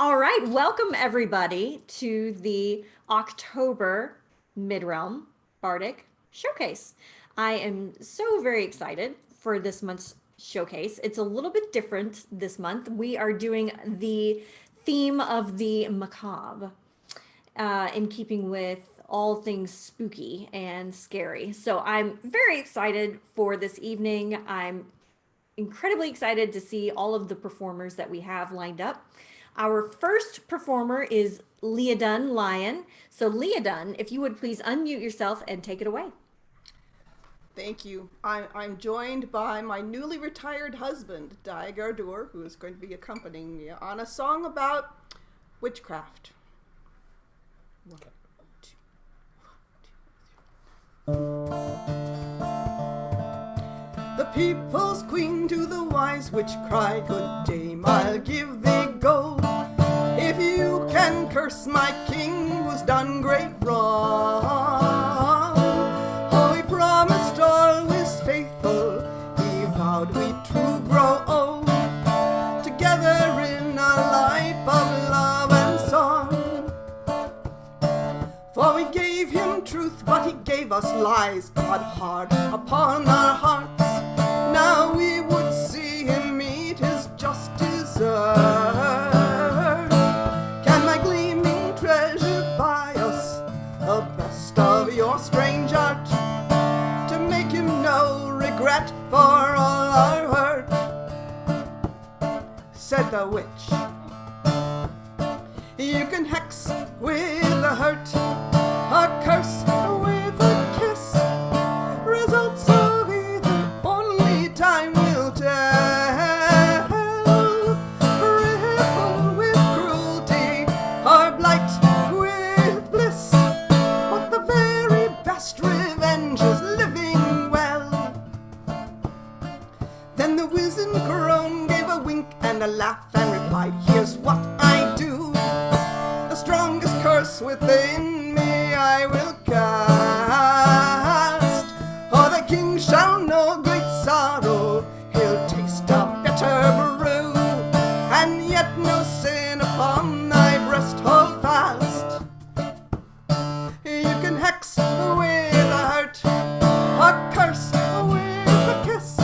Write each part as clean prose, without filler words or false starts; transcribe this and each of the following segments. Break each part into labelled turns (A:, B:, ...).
A: All right, welcome everybody to the October Midrealm Bardic Showcase. I am so very excited for this month's showcase. It's a little bit different this month. We are doing the theme of the macabre, in keeping with all things spooky and scary. So I'm very excited for this evening. I'm incredibly excited to see all of the performers that we have lined up. Our first performer is Leodun Lion. So, Leodun, if you would please unmute yourself and take it away.
B: Thank you. I'm joined by my newly retired husband, Di Gardur, who is going to be accompanying me on a song about witchcraft. The people's queen to the wise witch cry, good dame, I'll give thee gold. If you can curse my king who's done great wrong. Oh, he promised always faithful, he vowed we'd true grow old, together in a life of love and song. For we gave him truth, but he gave us lies, God hard upon our hearts. Now we would see him meet his just desert. Can my gleaming treasure buy us the best of your strange art, to make him no regret for all our hurt? Said the witch, you can hex with a hurt, a curse with a kiss. Results of either only time will tell. Ripple with cruelty, or blight with bliss. But the very best revenge is living well. Then the wizened crone gave a wink and a laugh and replied, here's what I do. The strongest curse within me I will cast. Oh, the king shall know great sorrow, he'll taste a bitter brew, and yet no sin upon thy breast hold fast. You can hex with a hurt, a curse with a kiss.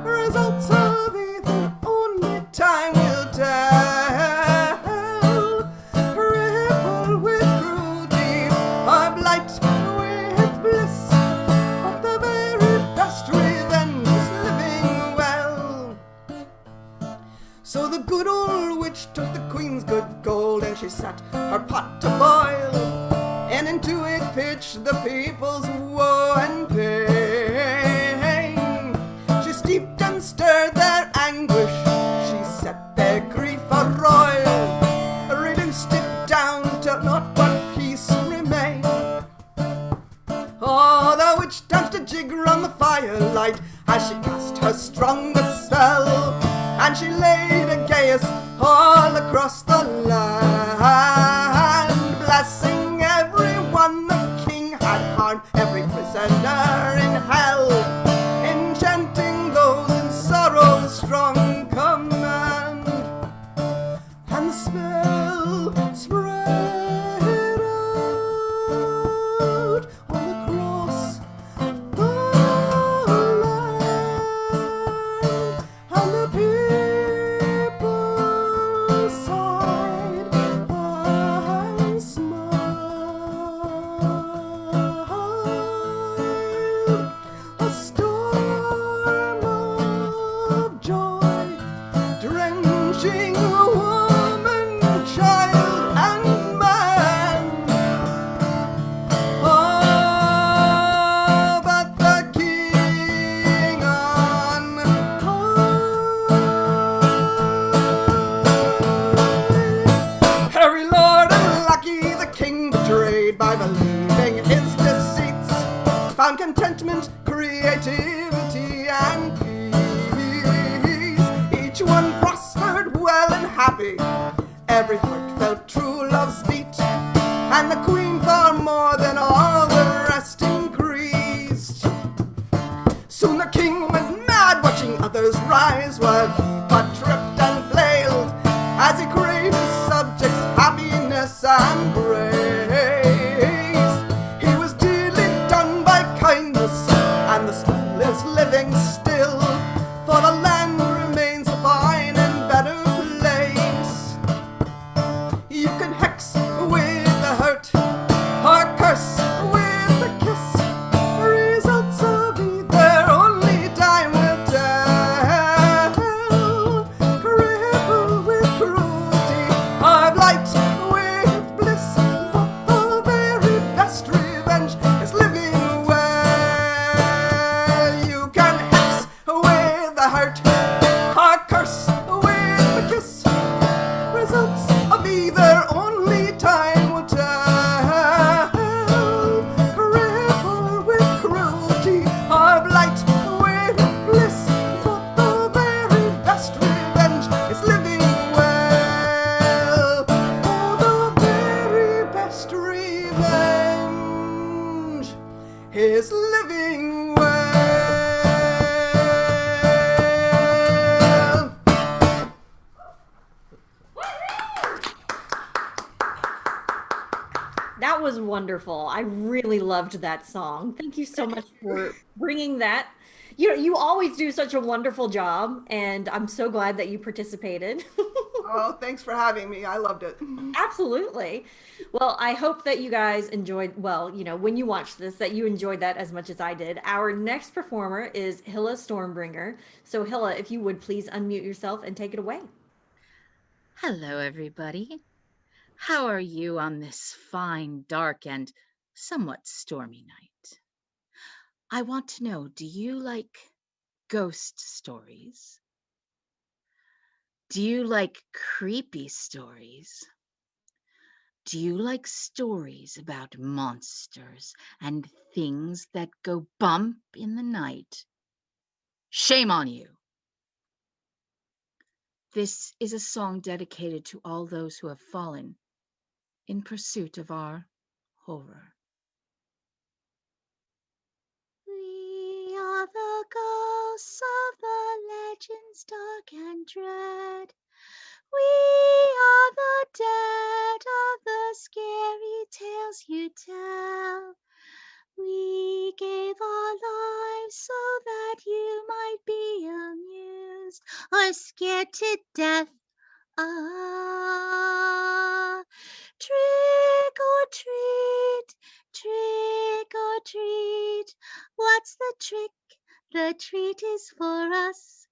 B: Results of either only time will tell. Ripple with cruelty, or blight with bliss. But the very best revenge is living well. So the good old witch took the queen's good gold, and she set her pot to boil, and into it pitched the people's woe and pain. She steeped and stirred their anguish, she set their grief a-roil, reduced it down till not but peace remained. Oh, the witch danced a jig round the firelight as she cast her strongest spell, and she laid a gaius all across the land, blessing everyone the king had harmed, every prisoner in hell, enchanting those in sorrow's strong command. And the spell spread out all across the land, and the people sighed and smiled. A storm of joy, drenching woman, child, and man. Oh, but the king on high, Harry Lord unlucky, the king betrayed by believing his deceits, found contentment, creativity, and peace. Each one prospered well and happy, every heart felt true love's beat, and the queen far more than all the rest increased. Soon the king went mad, watching others rise, while he but tripped and flailed as he craved his son is living well.
A: That was wonderful. I really loved that song. Thank you so much for bringing that. You always do such a wonderful job, and I'm so glad that you participated.
B: Oh, thanks for having me. I loved it.
A: Absolutely. Well, I hope that you guys enjoyed, well, when you watch this, that you enjoyed that as much as I did. Our next performer is Hilla Stormbringer. So, Hilla, if you would please unmute yourself and take it away.
C: Hello, everybody. How are you on this fine, dark, and somewhat stormy night? I want to know, do you like ghost stories? Do you like creepy stories? Do you like stories about monsters and things that go bump in the night? Shame on you! This is a song dedicated to all those who have fallen in pursuit of our horror. We are the ghosts of the legends dark and dread. We are the dead of the scary tales you tell. We gave our lives so that you might be amused or scared to death. Ah, trick or treat, trick or treat. What's the trick? The treat is for us.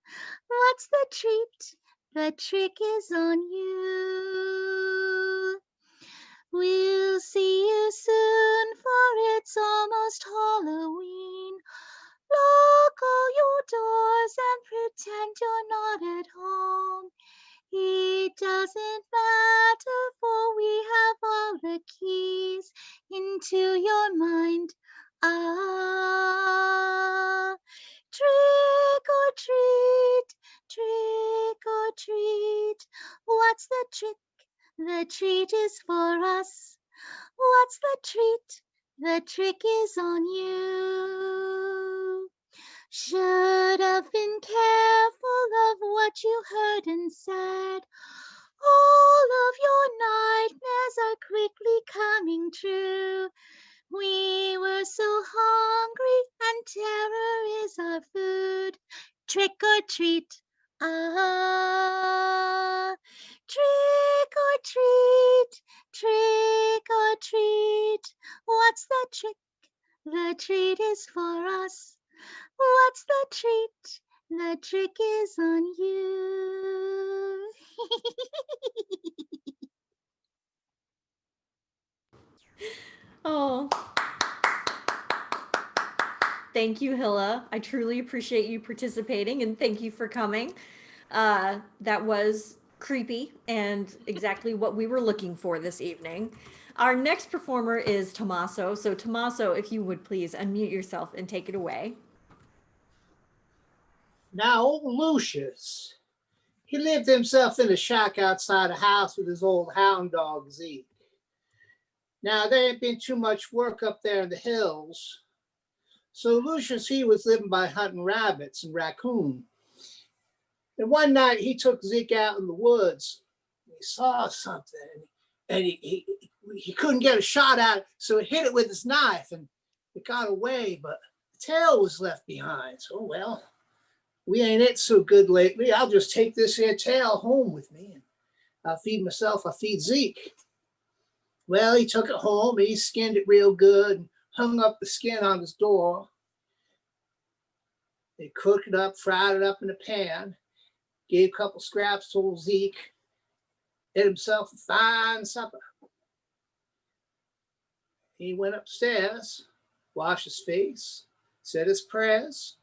C: What's the treat? The trick is on you. We'll see you soon, for it's almost Halloween. Lock all your doors and pretend you're not at home. It doesn't matter, for we have all the keys into your mind. Ah, trick or treat, trick or treat. What's the trick? The treat is for us. What's the treat? The trick is on you. Should have been careful of what you heard and said. All of your nightmares are quickly coming true. We were so hungry, and terror is our food. Trick or treat. Ah, trick or treat, trick or treat. What's the trick? The treat is for us. What's the treat? The trick is on you.
A: Oh, thank you, Hilla. I truly appreciate you participating and thank you for coming. That was creepy and exactly what we were looking for this evening. Our next performer is Tommaso. So, Tommaso, if you would please unmute yourself and take it away.
D: Now, old Lucius, he lived himself in a shack outside a house with his old hound dog, Zeke. Now, there ain't been too much work up there in the hills, so Lucius, he was living by hunting rabbits and raccoon. And one night, he took Zeke out in the woods. He saw something, and he couldn't get a shot at it, so he hit it with his knife, and it got away, but the tail was left behind. So, well, we ain't it so good lately. I'll just take this here tail home with me, and I'll feed myself, I'll feed Zeke. Well, he took it home, and he skinned it real good, and hung up the skin on his door. They cooked it up, fried it up in a pan, gave a couple scraps to old Zeke, ate himself a fine supper. He went upstairs, washed his face, said his prayers,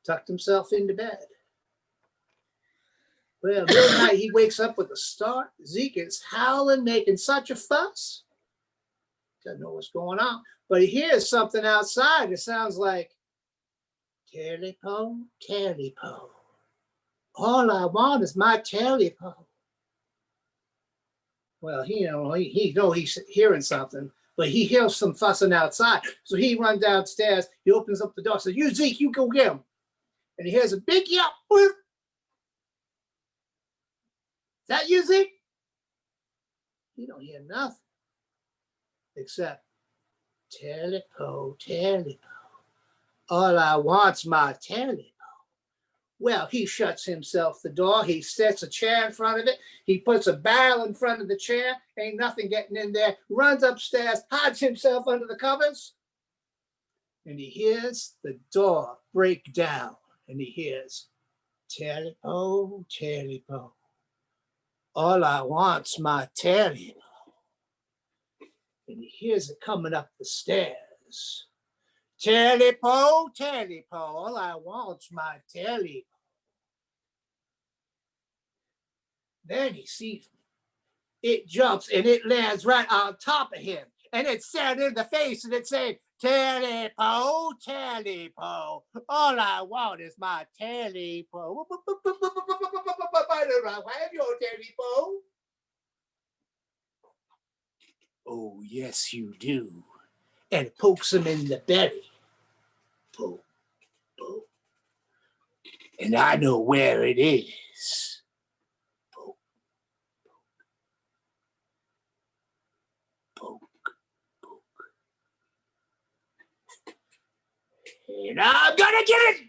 D: tucked himself into bed. Well, middle of the night, he wakes up with a start. Zeke is howling, making such a fuss. Doesn't know what's going on, but he hears something outside. It sounds like, "Telly-po, telly-po. All I want is my telly-po." Well, he know he's hearing something. But he hears some fussing outside. So he runs downstairs. He opens up the door, says, "You, Zeke, you go get him." And he hears a big yelp. Is that you, Zeke? You don't hear nothing except Telly-po, Telly-po. All I want's my Telly-po. Well, he shuts himself the door. He sets a chair in front of it. He puts a barrel in front of the chair. Ain't nothing getting in there. Runs upstairs, hides himself under the covers. And he hears the door break down. And he hears, Telly-po, Telly-po. All I want's my Telly-po. And he hears it coming up the stairs. Telly-po, Telly-po. All I want's my Telly-po. Then he sees it jumps and it lands right on top of him. And it's staring in the face and it's saying, Telly-po, Telly-po. All I want is my Telly-po. I have your Telly-po. Oh, yes, you do. And it pokes him in the belly. Poke, poke. And I know where it is. Poke, poke, poke. And I'm gonna get it!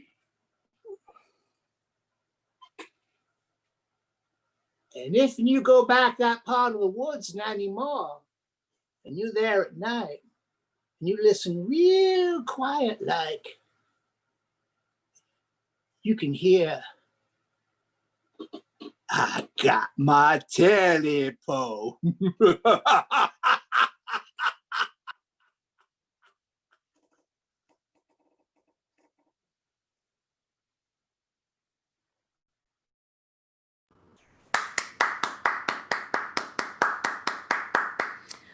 D: And if you go back that part of the woods not anymore, and you're there at night, and you listen real quiet like, you can hear, I got my Telly-po.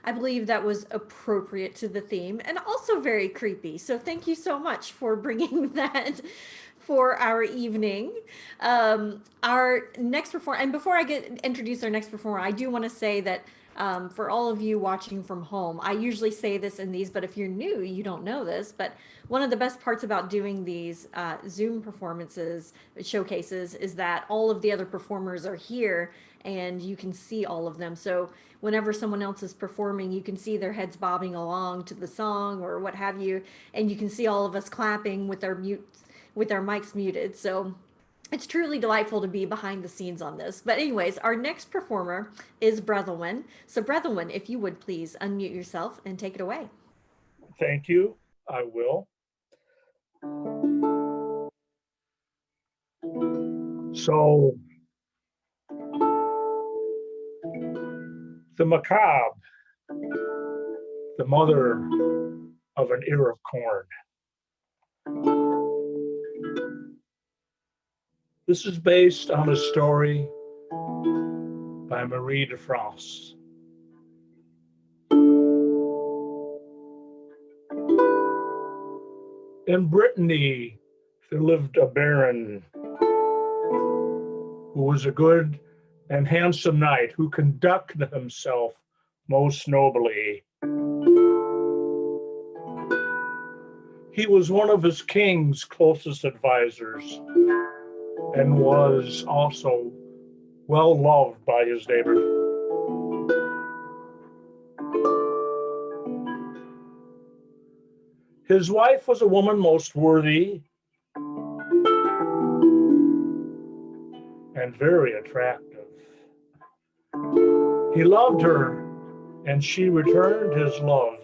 A: I believe that was appropriate to the theme and also very creepy. So thank you so much for bringing that for our evening. Our next performer, and before I introduce our next performer, I do want to say that for all of you watching from home, I usually say this in these, but if you're new, you don't know this. But one of the best parts about doing these Zoom performances, showcases, is that all of the other performers are here and you can see all of them. So whenever someone else is performing, you can see their heads bobbing along to the song or what have you, and you can see all of us clapping with our mics muted. So it's truly delightful to be behind the scenes on this. But anyways, our next performer is Brethelwyn. So Brethelwyn, if you would please unmute yourself and take it away.
E: Thank you. I will. So, the macabre, the mother of an ear of corn. This is based on a story by Marie de France. In Brittany, there lived a baron who was a good and handsome knight who conducted himself most nobly. He was one of his king's closest advisors and was also well loved by his neighbors. His wife was a woman most worthy and very attractive. He loved her, and she returned his love.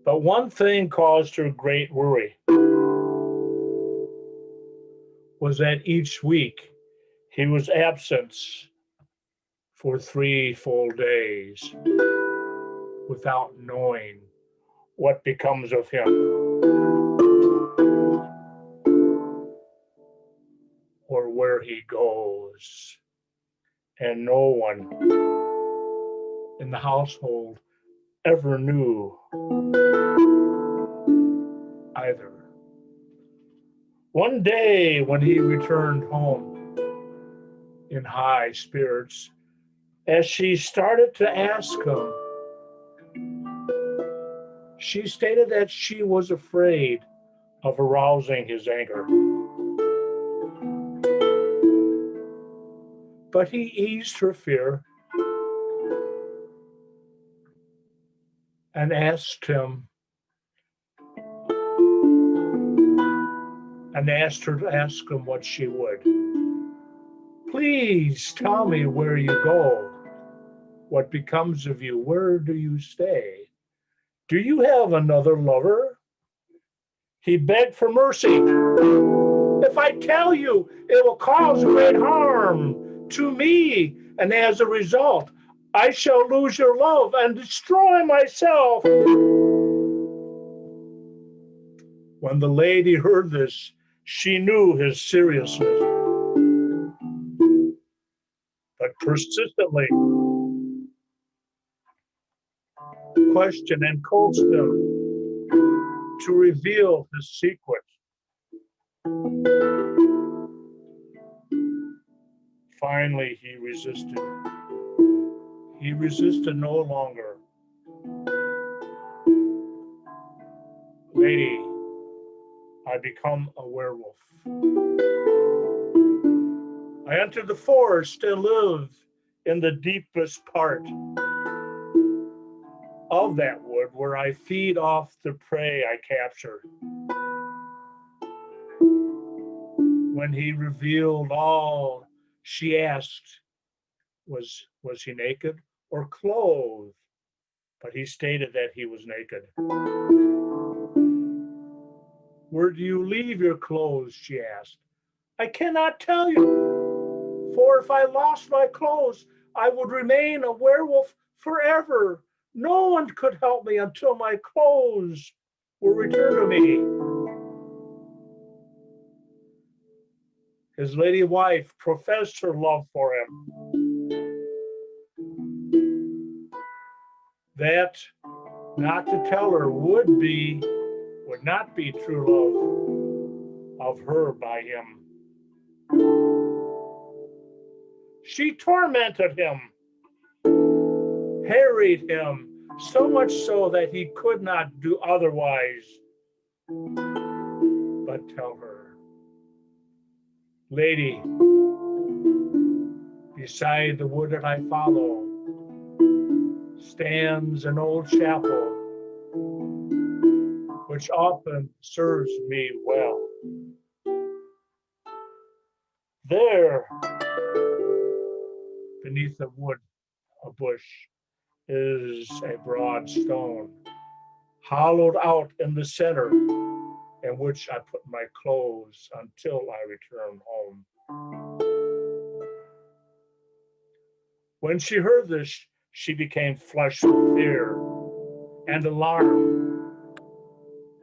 E: But one thing caused her great worry, was that each week he was absent for 3 full days without knowing what becomes of him or where he goes. And no one in the household ever knew either. One day when he returned home in high spirits, As she started to ask him, she stated that she was afraid of arousing his anger. But he eased her fear and asked her to ask him what she would. Please tell me where you go, what becomes of you, where do you stay? Do you have another lover? He begged for mercy. If I tell you, it will cause great harm to me, and as a result, I shall lose your love and destroy myself. When the lady heard this, she knew his seriousness, but persistently questioned and coaxed him to reveal his secret. Finally, he resisted. He resisted no longer. Lady, I become a werewolf. I enter the forest and live in the deepest part of that wood where I feed off the prey I capture. When he revealed all, she asked, was he naked or clothed? But he stated that he was naked. Where do you leave your clothes? She asked. I cannot tell you, for if I lost my clothes, I would remain a werewolf forever. No one could help me until my clothes were returned to me. His lady wife professed her love for him. That not to tell her would not be true love of her by him. She tormented him, harried him, so much so that he could not do otherwise but tell her. Lady, beside the wood that I follow stands an old chapel, which often serves me well. There, beneath the wood, a bush, is a broad stone, hollowed out in the center, in which I put my clothes until I return home. When she heard this, she became flushed with fear and alarm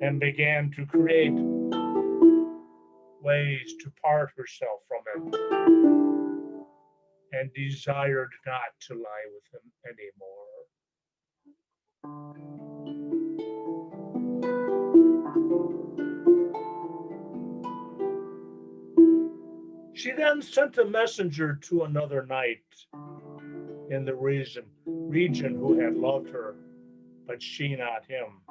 E: and began to create ways to part herself from him and desired not to lie with him anymore. She then sent a messenger to another knight in the region who had loved her, but she not him.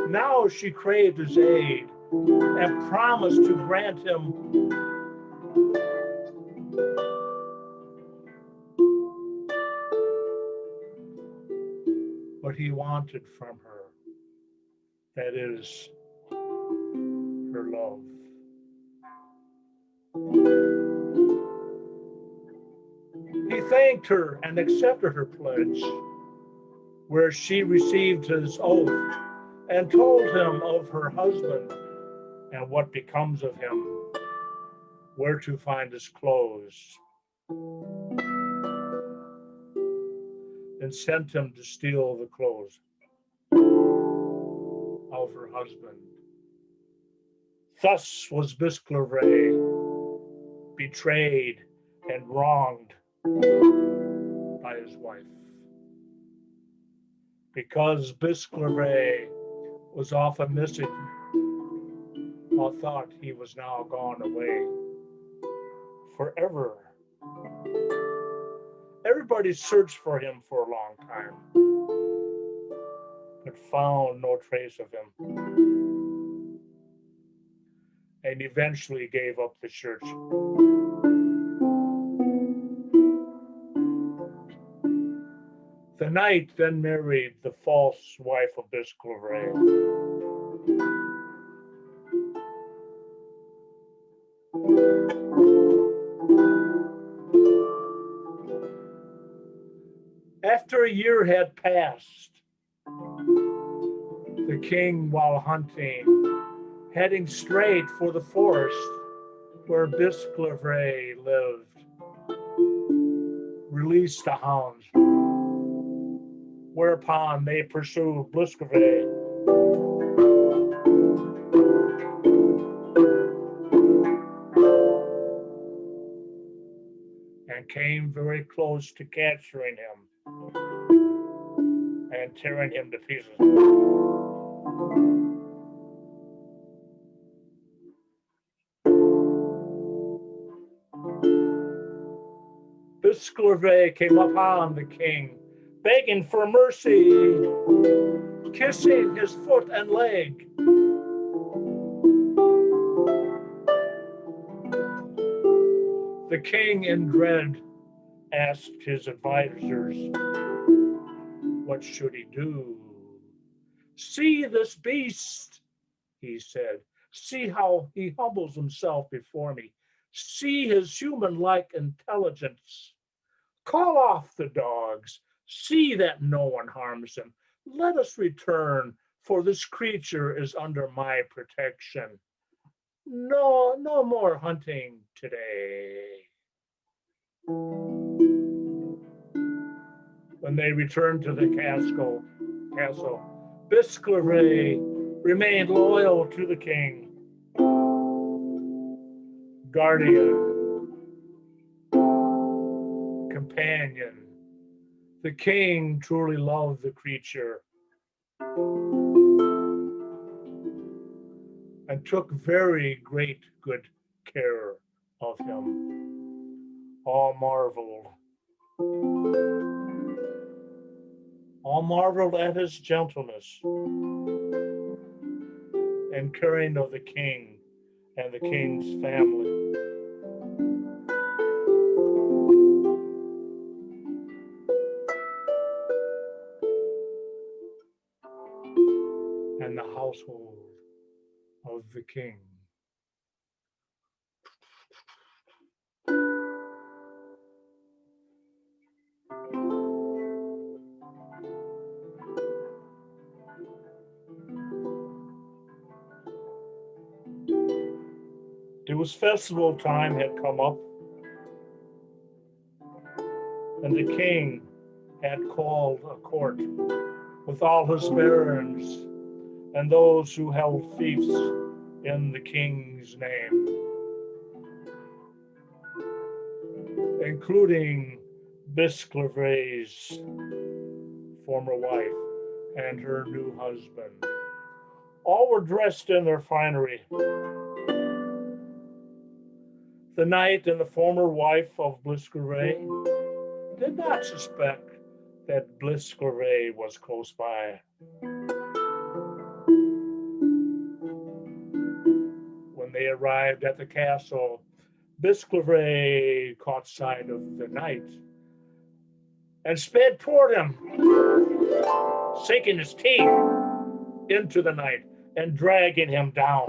E: Now she craved his aid and promised to grant him what he wanted from her, that is, her love. He thanked her and accepted her pledge, where she received his oath and told him of her husband and what becomes of him, where to find his clothes, and sent him to steal the clothes of her husband. Thus was Bisclavaret betrayed and wronged by his wife. Because Bisclavaret was often missing, all thought he was now gone away forever. Everybody searched for him for a long time, but found no trace of him, and eventually gave up the search. The knight then married the false wife of Bisclavaret. After a year had passed, the king, while hunting, heading straight for the forest where Bisclavaret lived, released the hounds, whereupon they pursued Bisclavaret. And came very close to capturing him and tearing him to pieces. Bisclavaret came upon the king, begging for mercy, kissing his foot and leg. The king, in dread, asked his advisors, what should he do? See this beast, he said. See how he humbles himself before me. See his human-like intelligence. Call off the dogs. See that no one harms him. Let us return, for this creature is under my protection. No more hunting today. When they returned to the castle, Bisclavaret remained loyal to the king, guardian, companion. The king truly loved the creature and took very great good care of him. All marveled at his gentleness and caring of the king and the king's family. And the household of the king. It was festival time had come up, and the king had called a court with all his barons and those who held fiefs in the king's name, including Bisclavaret's former wife and her new husband. All were dressed in their finery. The knight and the former wife of Bisclavaret did not suspect that Bisclavaret was close by. When they arrived at the castle, Bisclavaret caught sight of the knight and sped toward him, sinking his teeth into the knight and dragging him down.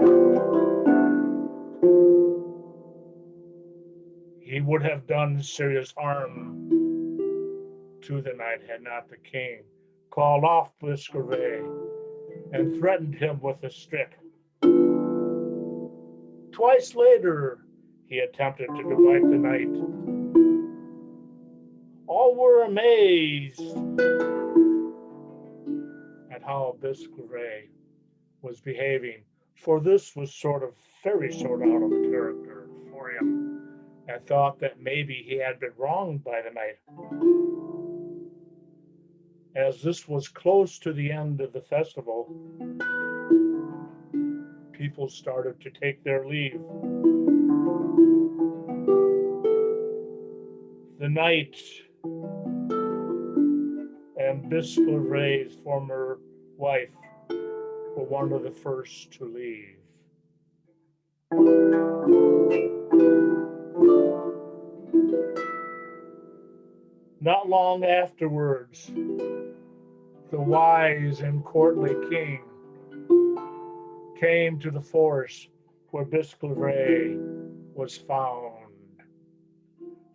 E: He would have done serious harm to the knight had not the king called off Bisclavaret and threatened him with a stick. Twice later, he attempted to bite the knight. All were amazed at how Bisclavaret was behaving, for this was very sort out of character for him, and thought that maybe he had been wronged by the knight. As this was close to the end of the festival, people started to take their leave. The knight Bisclavaret's former wife were one of the first to leave. Not long afterwards, the wise and courtly king came to the forest where Bisclavaret was found.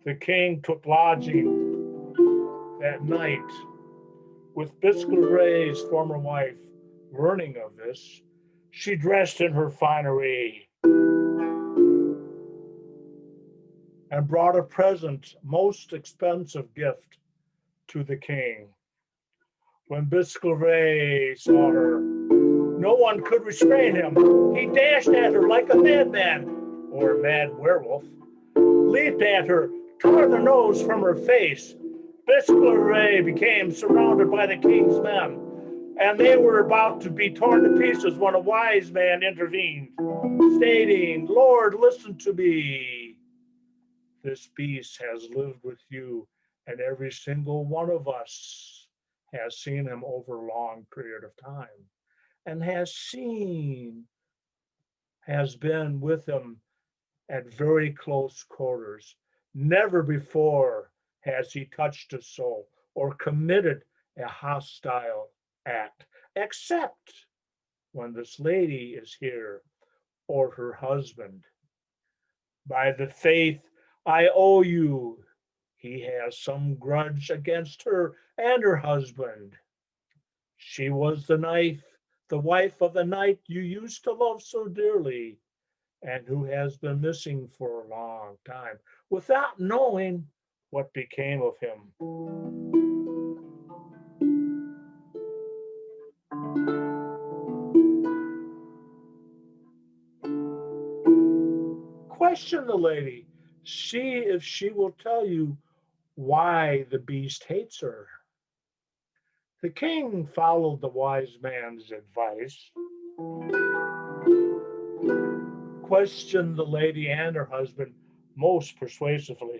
E: The king took lodging that night. With Bisclavaret's former wife learning of this, she dressed in her finery and brought a present, most expensive gift to the king. When Bisclavaret saw her, no one could restrain him. He dashed at her like a madman or a mad werewolf, leaped at her, tore the nose from her face. Bisclavaret became surrounded by the king's men, and they were about to be torn to pieces when a wise man intervened, stating, "Lord, listen to me. This beast has lived with you, and every single one of us has seen him over a long period of time, and has been with him at very close quarters. Never before has he touched a soul or committed a hostile act, except when this lady is here or her husband. By the faith I owe you, he has some grudge against her and her husband. She was the wife of the knight you used to love so dearly, and who has been missing for a long time without knowing what became of him." Question the lady, see if she will tell you why the beast hates her. The king followed the wise man's advice, questioned the lady and her husband most persuasively.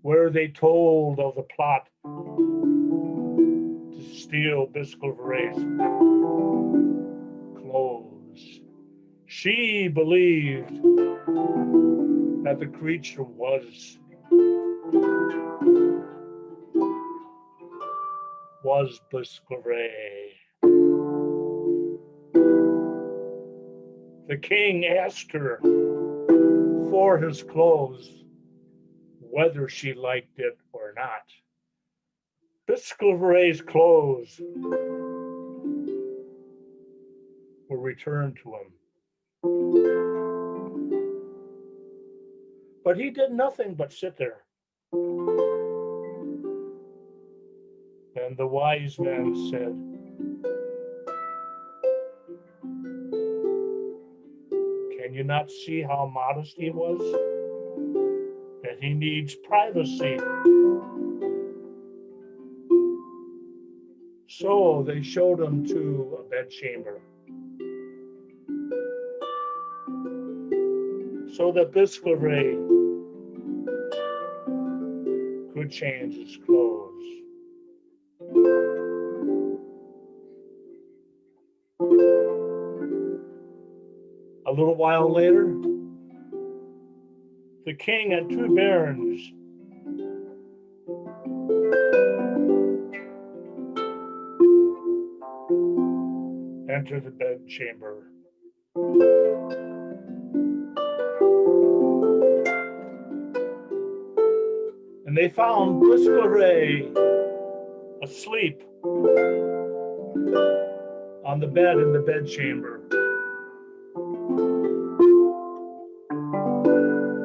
E: Where they told of the plot to steal Bisclavaret's clothes. She believed that the creature was Bisclavaret. The king asked her for his clothes, whether she liked it or not. Bisclavaret's clothes were returned to him. But he did nothing but sit there. Then the wise man said, "Can you not see how modest he was? That he needs privacy." So they showed him to a bedchamber, so that Bisclavaret could change his clothes. A little while later, the king and two barons entered the bedchamber. And they found Bisclavaret asleep on the bed in the bedchamber.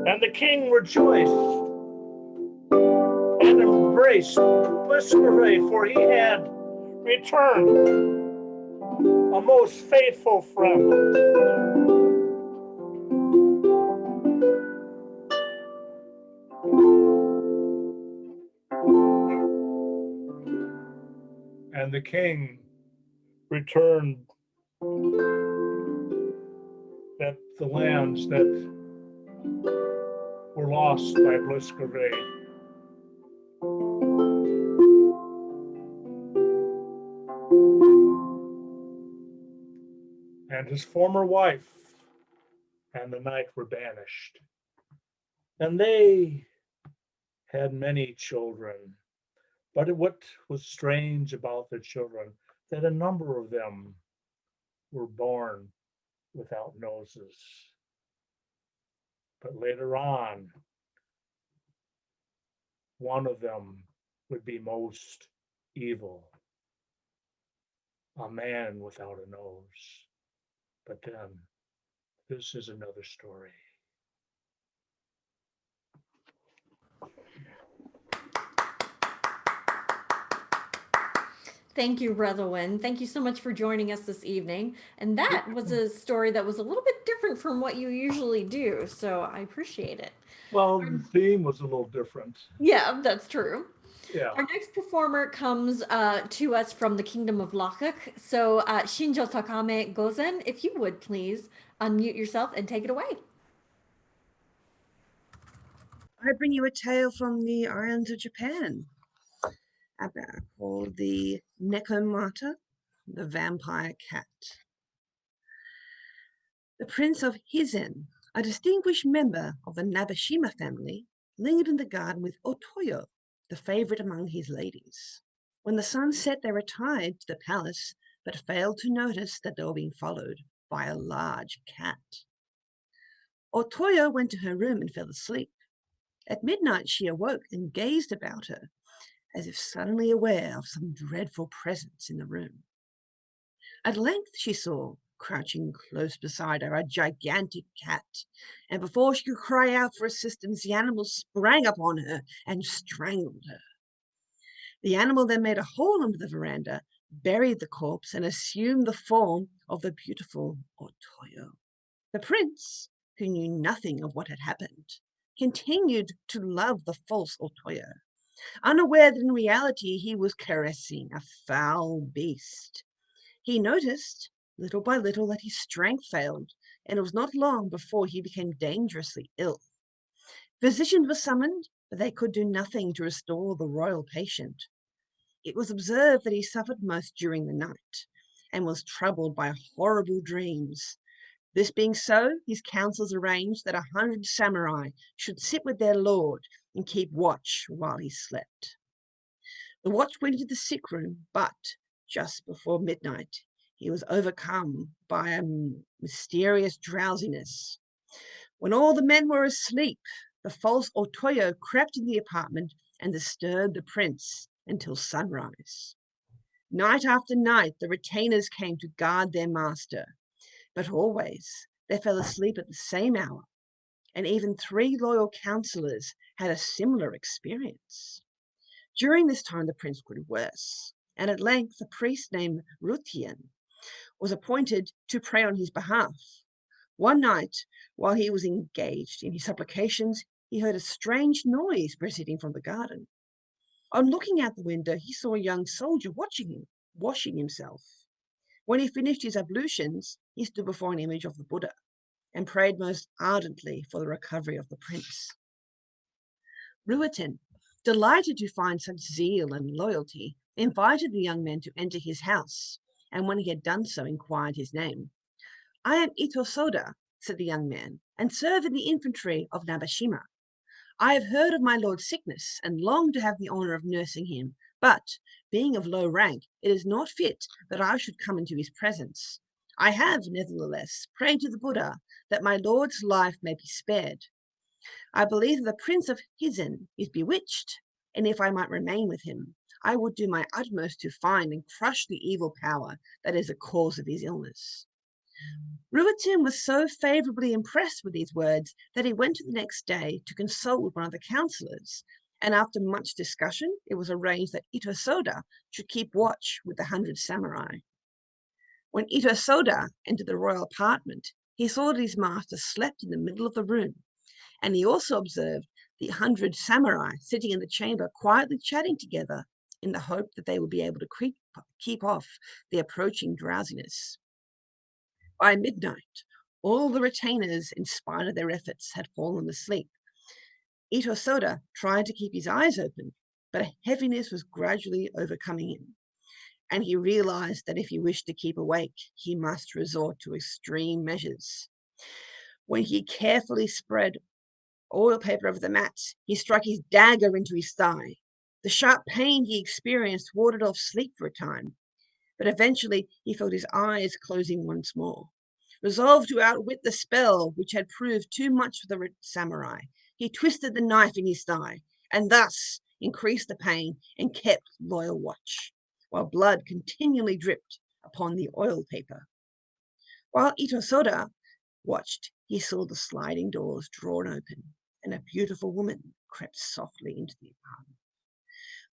E: And the king rejoiced and embraced Bisclavaret, for he had returned a most faithful friend. And the king returned the lands that were lost by Bisclavaret. and his former wife and the knight were banished. And they had many children. But what was strange about the children, that a number of them were born without noses. But later on, one of them would be most evil, a man without a nose. But then, this is another story.
A: Thank you, Brotherwin. Thank you so much for joining us this evening. And that was a story that was a little bit different from what you usually do, so I appreciate it.
E: Well, the theme was a little different.
A: Yeah, that's true.
E: Yeah.
A: Our next performer comes to us from the Kingdom of Lakuk. So, Shinjo Takame Gozen, if you would please unmute yourself and take it away.
F: I bring you a tale from the islands of Japan called the Nekomata, the Vampire Cat. The Prince of Hizen, a distinguished member of the Nabeshima family, lingered in the garden with Otoyo, the favorite among his ladies. When the sun set, they retired to the palace, but failed to notice that they were being followed by a large cat. Otoyo went to her room and fell asleep. At midnight she awoke and gazed about her, as if suddenly aware of some dreadful presence in the room. At length she saw, crouching close beside her, a gigantic cat, and before she could cry out for assistance, the animal sprang upon her and strangled her. The animal then made a hole under the veranda, buried the corpse, and assumed the form of the beautiful Otoyo. The prince, who knew nothing of what had happened, continued to love the false Otoyo, unaware that in reality he was caressing a foul beast. He noticed, little by little, that his strength failed, and it was not long before he became dangerously ill. Physicians were summoned, but they could do nothing to restore the royal patient. It was observed that he suffered most during the night, and was troubled by horrible dreams. This being so, his councils arranged that 100 samurai should sit with their lord and keep watch while he slept. The watch went into the sick room, but just before midnight, he was overcome by a mysterious drowsiness. When all the men were asleep, the false Otoyo crept in the apartment and disturbed the prince until sunrise. Night after night, the retainers came to guard their master, but always they fell asleep at the same hour, and even 3 loyal counselors had a similar experience. During this time, the prince grew worse, and at length a priest named Rutian was appointed to pray on his behalf. One night, while he was engaged in his supplications, he heard a strange noise proceeding from the garden. On looking out the window, he saw a young soldier watching him, washing himself. When he finished his ablutions, he stood before an image of the Buddha and prayed most ardently for the recovery of the prince. Ruiten, delighted to find such zeal and loyalty, invited the young man to enter his house, and when he had done so, inquired his name. "I am Ito Soda," said the young man, "and serve in the infantry of Nabeshima. I have heard of my lord's sickness and long to have the honor of nursing him, but, being of low rank, it is not fit that I should come into his presence. I have, nevertheless, prayed to the Buddha that my lord's life may be spared. I believe that the Prince of Hizen is bewitched, and if I might remain with him, I would do my utmost to find and crush the evil power that is the cause of his illness." Ruiten was so favorably impressed with these words that he went the next day to consult with one of the counselors, and after much discussion, it was arranged that Ito Soda should keep watch with the 100 samurai. When Ito Soda entered the royal apartment, he saw that his master slept in the middle of the room, and he also observed the 100 samurai sitting in the chamber quietly chatting together in the hope that they would be able to keep off the approaching drowsiness. By midnight, all the retainers, in spite of their efforts, had fallen asleep. Ito Soda tried to keep his eyes open, but a heaviness was gradually overcoming him. and he realized that if he wished to keep awake, he must resort to extreme measures. When he carefully spread oil paper over the mats, he struck his dagger into his thigh. The sharp pain he experienced warded off sleep for a time, but eventually he felt his eyes closing once more. Resolved to outwit the spell, which had proved too much for the samurai, he twisted the knife in his thigh, and thus increased the pain and kept loyal watch, while blood continually dripped upon the oil paper. While Itosoda watched, he saw the sliding doors drawn open, and a beautiful woman crept softly into the apartment.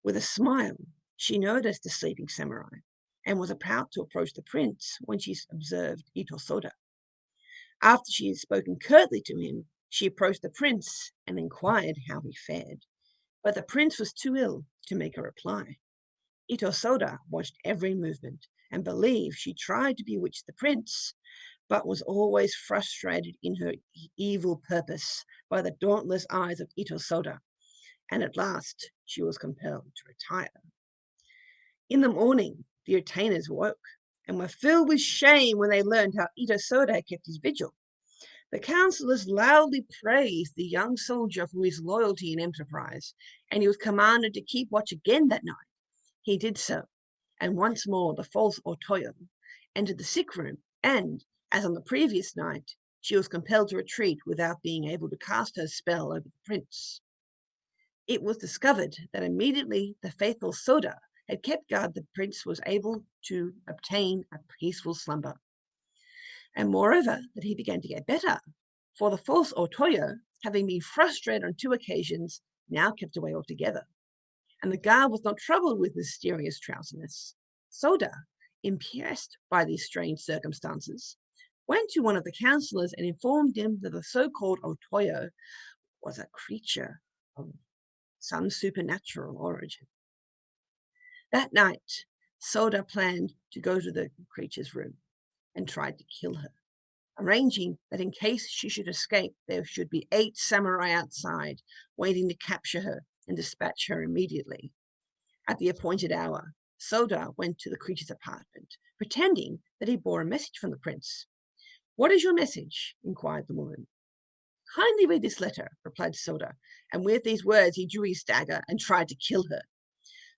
F: With a smile, she noticed the sleeping samurai, and was about to approach the prince when she observed Itosoda. After she had spoken curtly to him, she approached the prince and inquired how he fared. But the prince was too ill to make a reply. Itosoda watched every movement and believed she tried to bewitch the prince, but was always frustrated in her evil purpose by the dauntless eyes of Itosoda, and at last she was compelled to retire. In the morning, the retainers woke and were filled with shame when they learned how Itosoda kept his vigil. The councillors loudly praised the young soldier for his loyalty and enterprise, and he was commanded to keep watch again that night. He did so, and once more the false Otoyo entered the sick room, and, as on the previous night, she was compelled to retreat without being able to cast her spell over the prince. It was discovered that immediately the faithful Soda had kept guard, the prince was able to obtain a peaceful slumber. And moreover, that he began to get better, for the false Otoyo, having been frustrated on 2 occasions, now kept away altogether. And the guard was not troubled with mysterious drowsiness. Soda, impressed by these strange circumstances, went to one of the councillors and informed him that the so-called Otoyo was a creature of some supernatural origin. That night, Soda planned to go to the creature's room and tried to kill her, arranging that in case she should escape, there should be 8 samurai outside waiting to capture her and dispatch her immediately. At the appointed hour, Soda went to the creature's apartment, pretending that he bore a message from the prince. "What is your message?" inquired the woman. "Kindly read this letter," replied Soda, and with these words he drew his dagger and tried to kill her.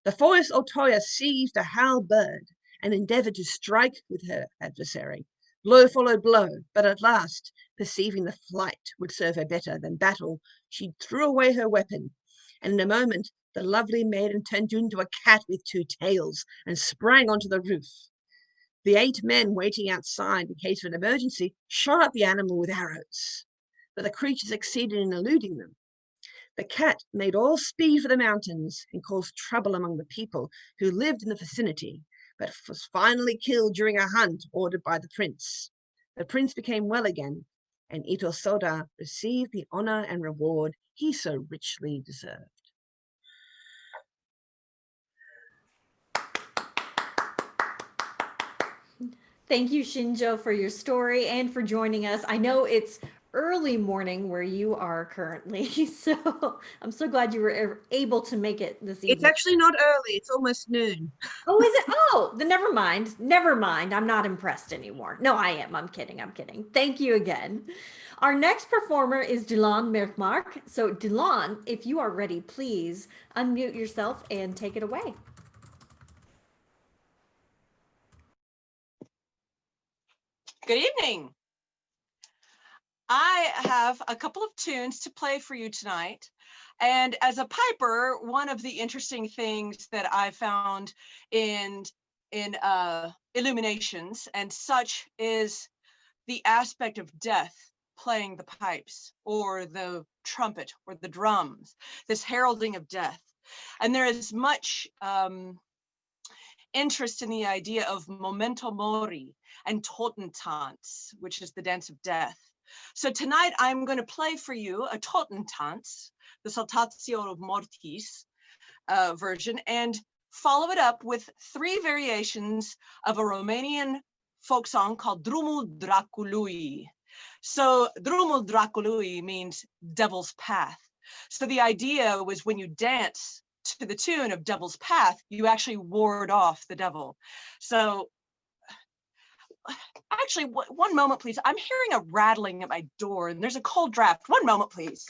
F: The false Otoya seized a halberd and endeavored to strike with her adversary. Blow followed blow, but at last, perceiving the flight would serve her better than battle, she threw away her weapon, and in a moment the lovely maiden turned into a cat with 2 tails and sprang onto the roof. The 8 men waiting outside in case of an emergency shot at the animal with arrows, but the creature succeeded in eluding them. The cat made all speed for the mountains and caused trouble among the people who lived in the vicinity, but was finally killed during a hunt ordered by the prince. The prince became well again, and Itosoda received the honor and reward he so richly deserved.
A: Thank you, Shinjo, for your story and for joining us. I know it's early morning where you are currently, so I'm so glad you were able to make it this evening.
F: It's actually not early, it's almost noon.
A: Oh, is it? Oh, then never mind. Never mind. I'm not impressed anymore. No, I am. I'm kidding. I'm kidding. Thank you again. Our next performer is Dylan Merkmark. So, Dylan, if you are ready, please unmute yourself and take it away.
G: Good evening. I have a couple of tunes to play for you tonight. And as a piper, one of the interesting things that I found in illuminations and such is the aspect of death playing the pipes or the trumpet or the drums, this heralding of death. And there is much interest in the idea of memento mori and Totentanz, which is the dance of death. So tonight I'm going to play for you a Totentanz, the Saltatio of Mortis version, and follow it up with 3 variations of a Romanian folk song called Drumul Dracului. So Drumul Dracului means devil's path. So the idea was when you dance to the tune of Devil's Path, you actually ward off the devil. So actually, one moment, please. I'm hearing a rattling at my door and there's a cold draft. One moment, please.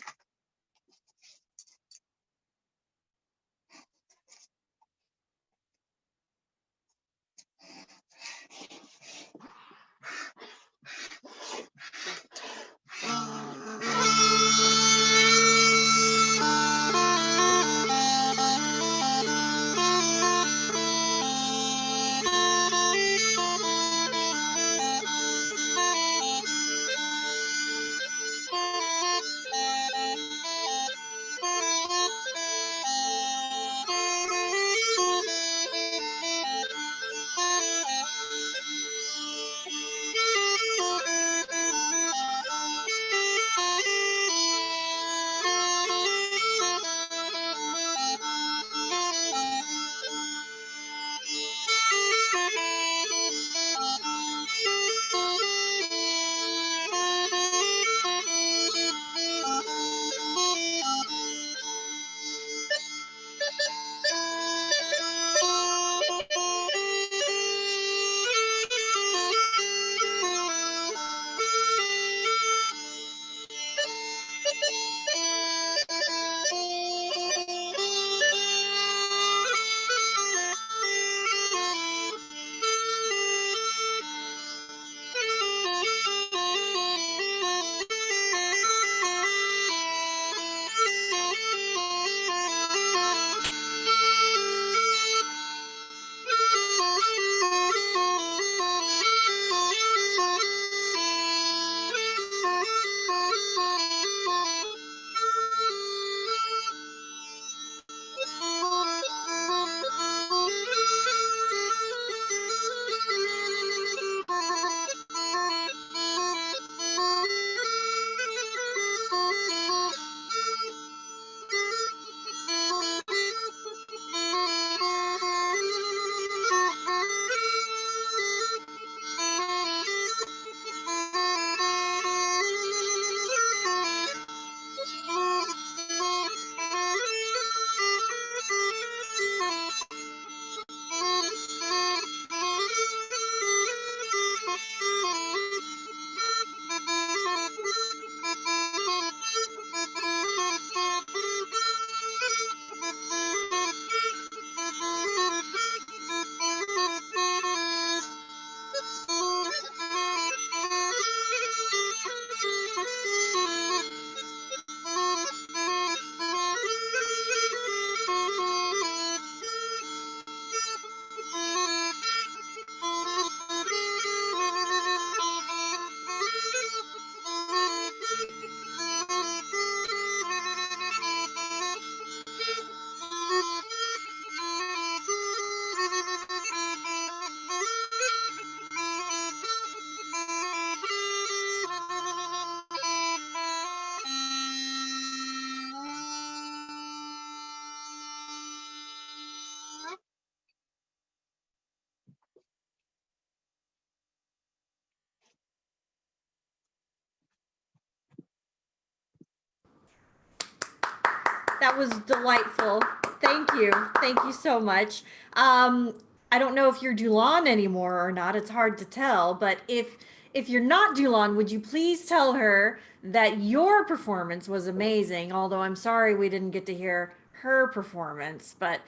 A: That was delightful. Thank you. Thank you so much. I don't know if you're Dulon anymore or not. It's hard to tell, but if you're not Dulon, would you please tell her that your performance was amazing, although I'm sorry we didn't get to hear her performance, but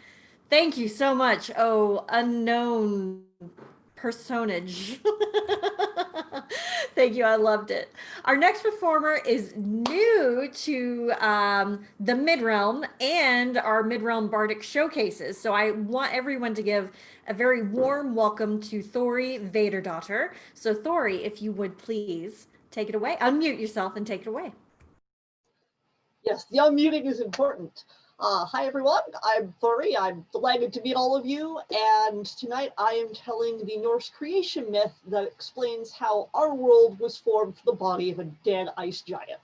A: thank you so much. Oh, unknown personage. Thank you. I loved it. Our next performer is new to the Midrealm and our Midrealm Bardic showcases. So I want everyone to give a very warm welcome to Thori Vaderdaughter. So Thori, if you would please take it away. Unmute yourself and take it away.
H: Yes, the unmuting is important. Hi everyone, I'm Thori. I'm delighted to meet all of you, and tonight I am telling the Norse creation myth that explains how our world was formed from the body of a dead ice giant.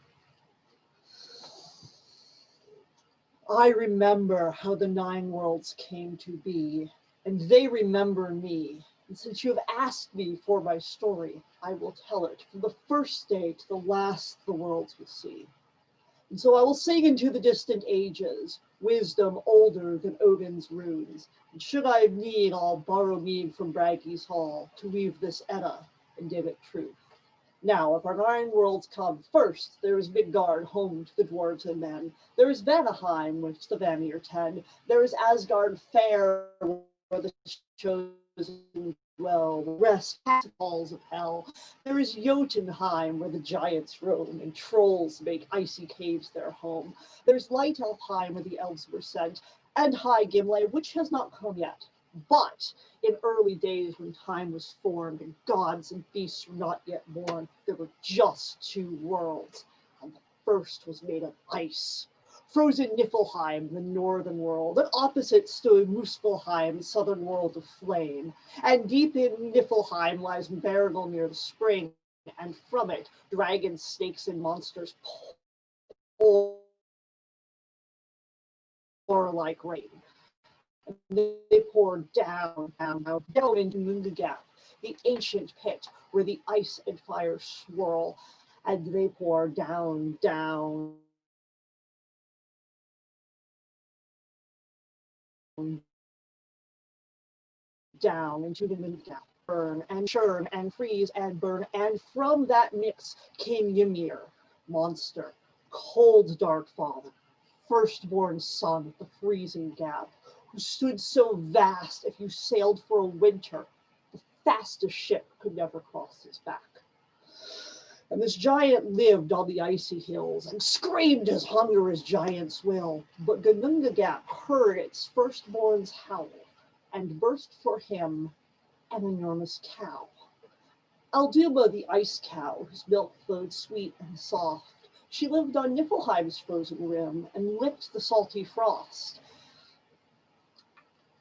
H: I remember how the 9 worlds came to be, and they remember me. And since you have asked me for my story, I will tell it from the first day to the last the worlds will see. And so I will sing into the distant ages, wisdom older than Odin's runes. And should I need, I'll borrow mead from Bragi's hall to weave this Edda and give it truth. Now, if our 9 worlds come, first there is Midgard, home to the dwarves and men. There is Vanaheim, which the Vanir tend. There is Asgard fair, where the chosen dwell, the rest halls of hell. There is Jotunheim, where the giants roam, and trolls make icy caves their home. There's Light Elfheim, where the elves were sent, and High Gimle, which has not come yet. But in early days when time was formed and gods and beasts were not yet born, there were just 2 worlds, and the first was made of ice. Frozen Niflheim, the northern world, and opposite stood Muspelheim, southern world of flame. And deep in Niflheim lies Bergel near the spring, and from it dragons, snakes, and monsters pour like rain. They pour down into Mungagap, the ancient pit where the ice and fire swirl, and they pour down into the Mungagap, burn and churn and freeze and burn, and from that mix came Ymir, monster, cold dark father, firstborn son of the freezing gap, who stood so vast if you sailed for a winter, the fastest ship could never cross his back. And this giant lived on the icy hills and screamed as hunger as giants will, but Ginnungagap heard its firstborn's howl and burst for him an enormous cow. Alduma, the ice cow, whose milk flowed sweet and soft. She lived on Niflheim's frozen rim and licked the salty frost.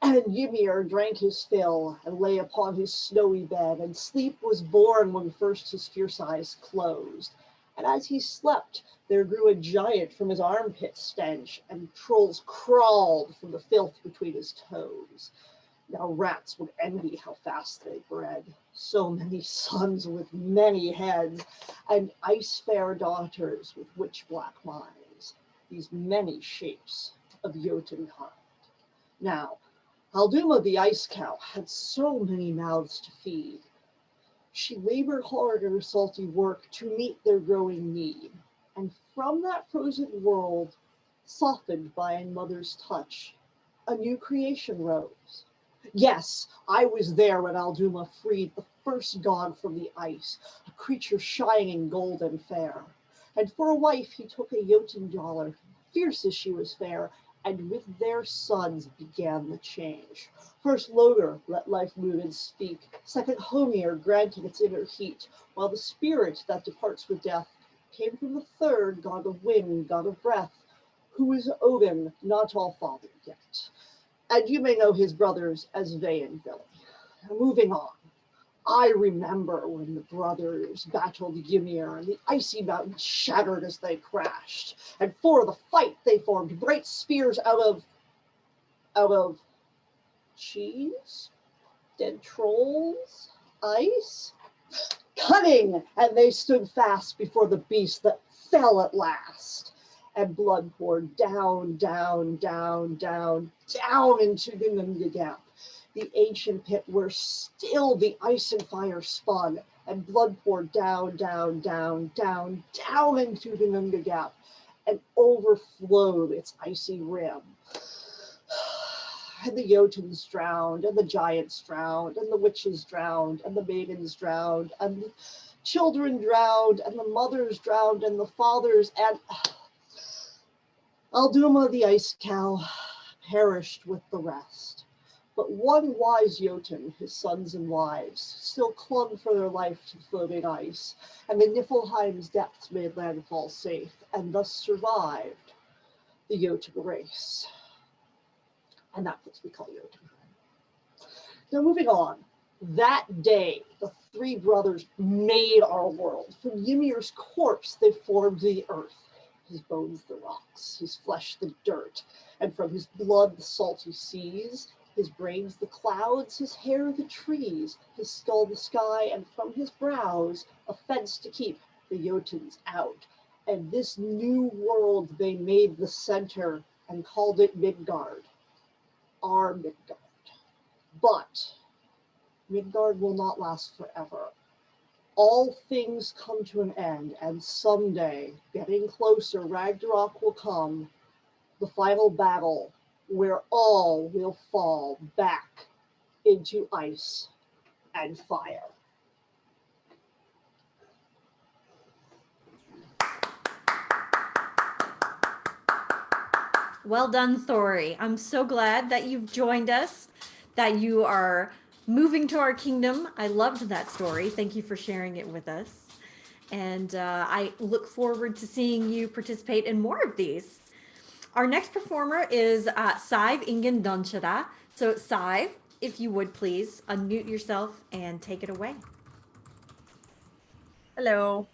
H: And Ymir drank his fill and lay upon his snowy bed, and sleep was born when first his fierce eyes closed. And as he slept, there grew a giant from his armpit stench, and trolls crawled from the filth between his toes. Now rats would envy how fast they bred, so many sons with many heads, and ice-fair daughters with witch-black minds, these many shapes of Jotunheim. Now, Alduma the ice cow had so many mouths to feed. She labored hard in her salty work to meet their growing need, and from that frozen world, softened by a mother's touch, a new creation rose. Yes, I was there when Alduma freed the first god from the ice, a creature shining gold and fair. And for a wife he took a Jotun dollar, fierce as she was fair, and with their sons began the change. First Loder let life move and speak, second Homir granted its inner heat, while the spirit that departs with death came from the third, god of wind, god of breath, who is Odin, not all father yet. And you may know his brothers as Ve and Billy. Moving on. I remember when the brothers battled Ymir and the icy mountains shattered as they crashed. And for the fight they formed great spears out of cheese, dead trolls, ice, cunning, and they stood fast before the beast that fell at last. And blood poured down into the Nungagap, the ancient pit where still the ice and fire spun, and blood poured down into the Nungagap, and overflowed its icy rim. And the Jotuns drowned, and the giants drowned, and the witches drowned, and the maidens drowned, and the children drowned, and the mothers drowned, and the fathers, and Alduma the ice cow perished with the rest. But one wise Jotun, his sons and wives, still clung for their life to the floating ice, and the Niflheim's depths made landfall safe, and thus survived the Jotun race. And that's what we call Jotun. Now moving on. That day, the 3 brothers made our world. From Ymir's corpse, they formed the earth. His bones the rocks, his flesh the dirt, and from his blood the salty seas, his brains the clouds, his hair the trees, his skull the sky, and from his brows a fence to keep the Jotuns out. And this new world they made the center and called it Midgard, our Midgard. But Midgard will not last forever. All things come to an end, and someday, getting closer, Ragnarok will come, the final battle, where all will fall back into ice and fire.
A: Well done, Thori. I'm so glad that you've joined us, that you are moving to our kingdom. I loved that story. Thank you for sharing it with us. And I look forward to seeing you participate in more of these. Our next performer is Saiv Ingen Donchada. So, Saiv, if you would please unmute yourself and take it away.
I: Hello.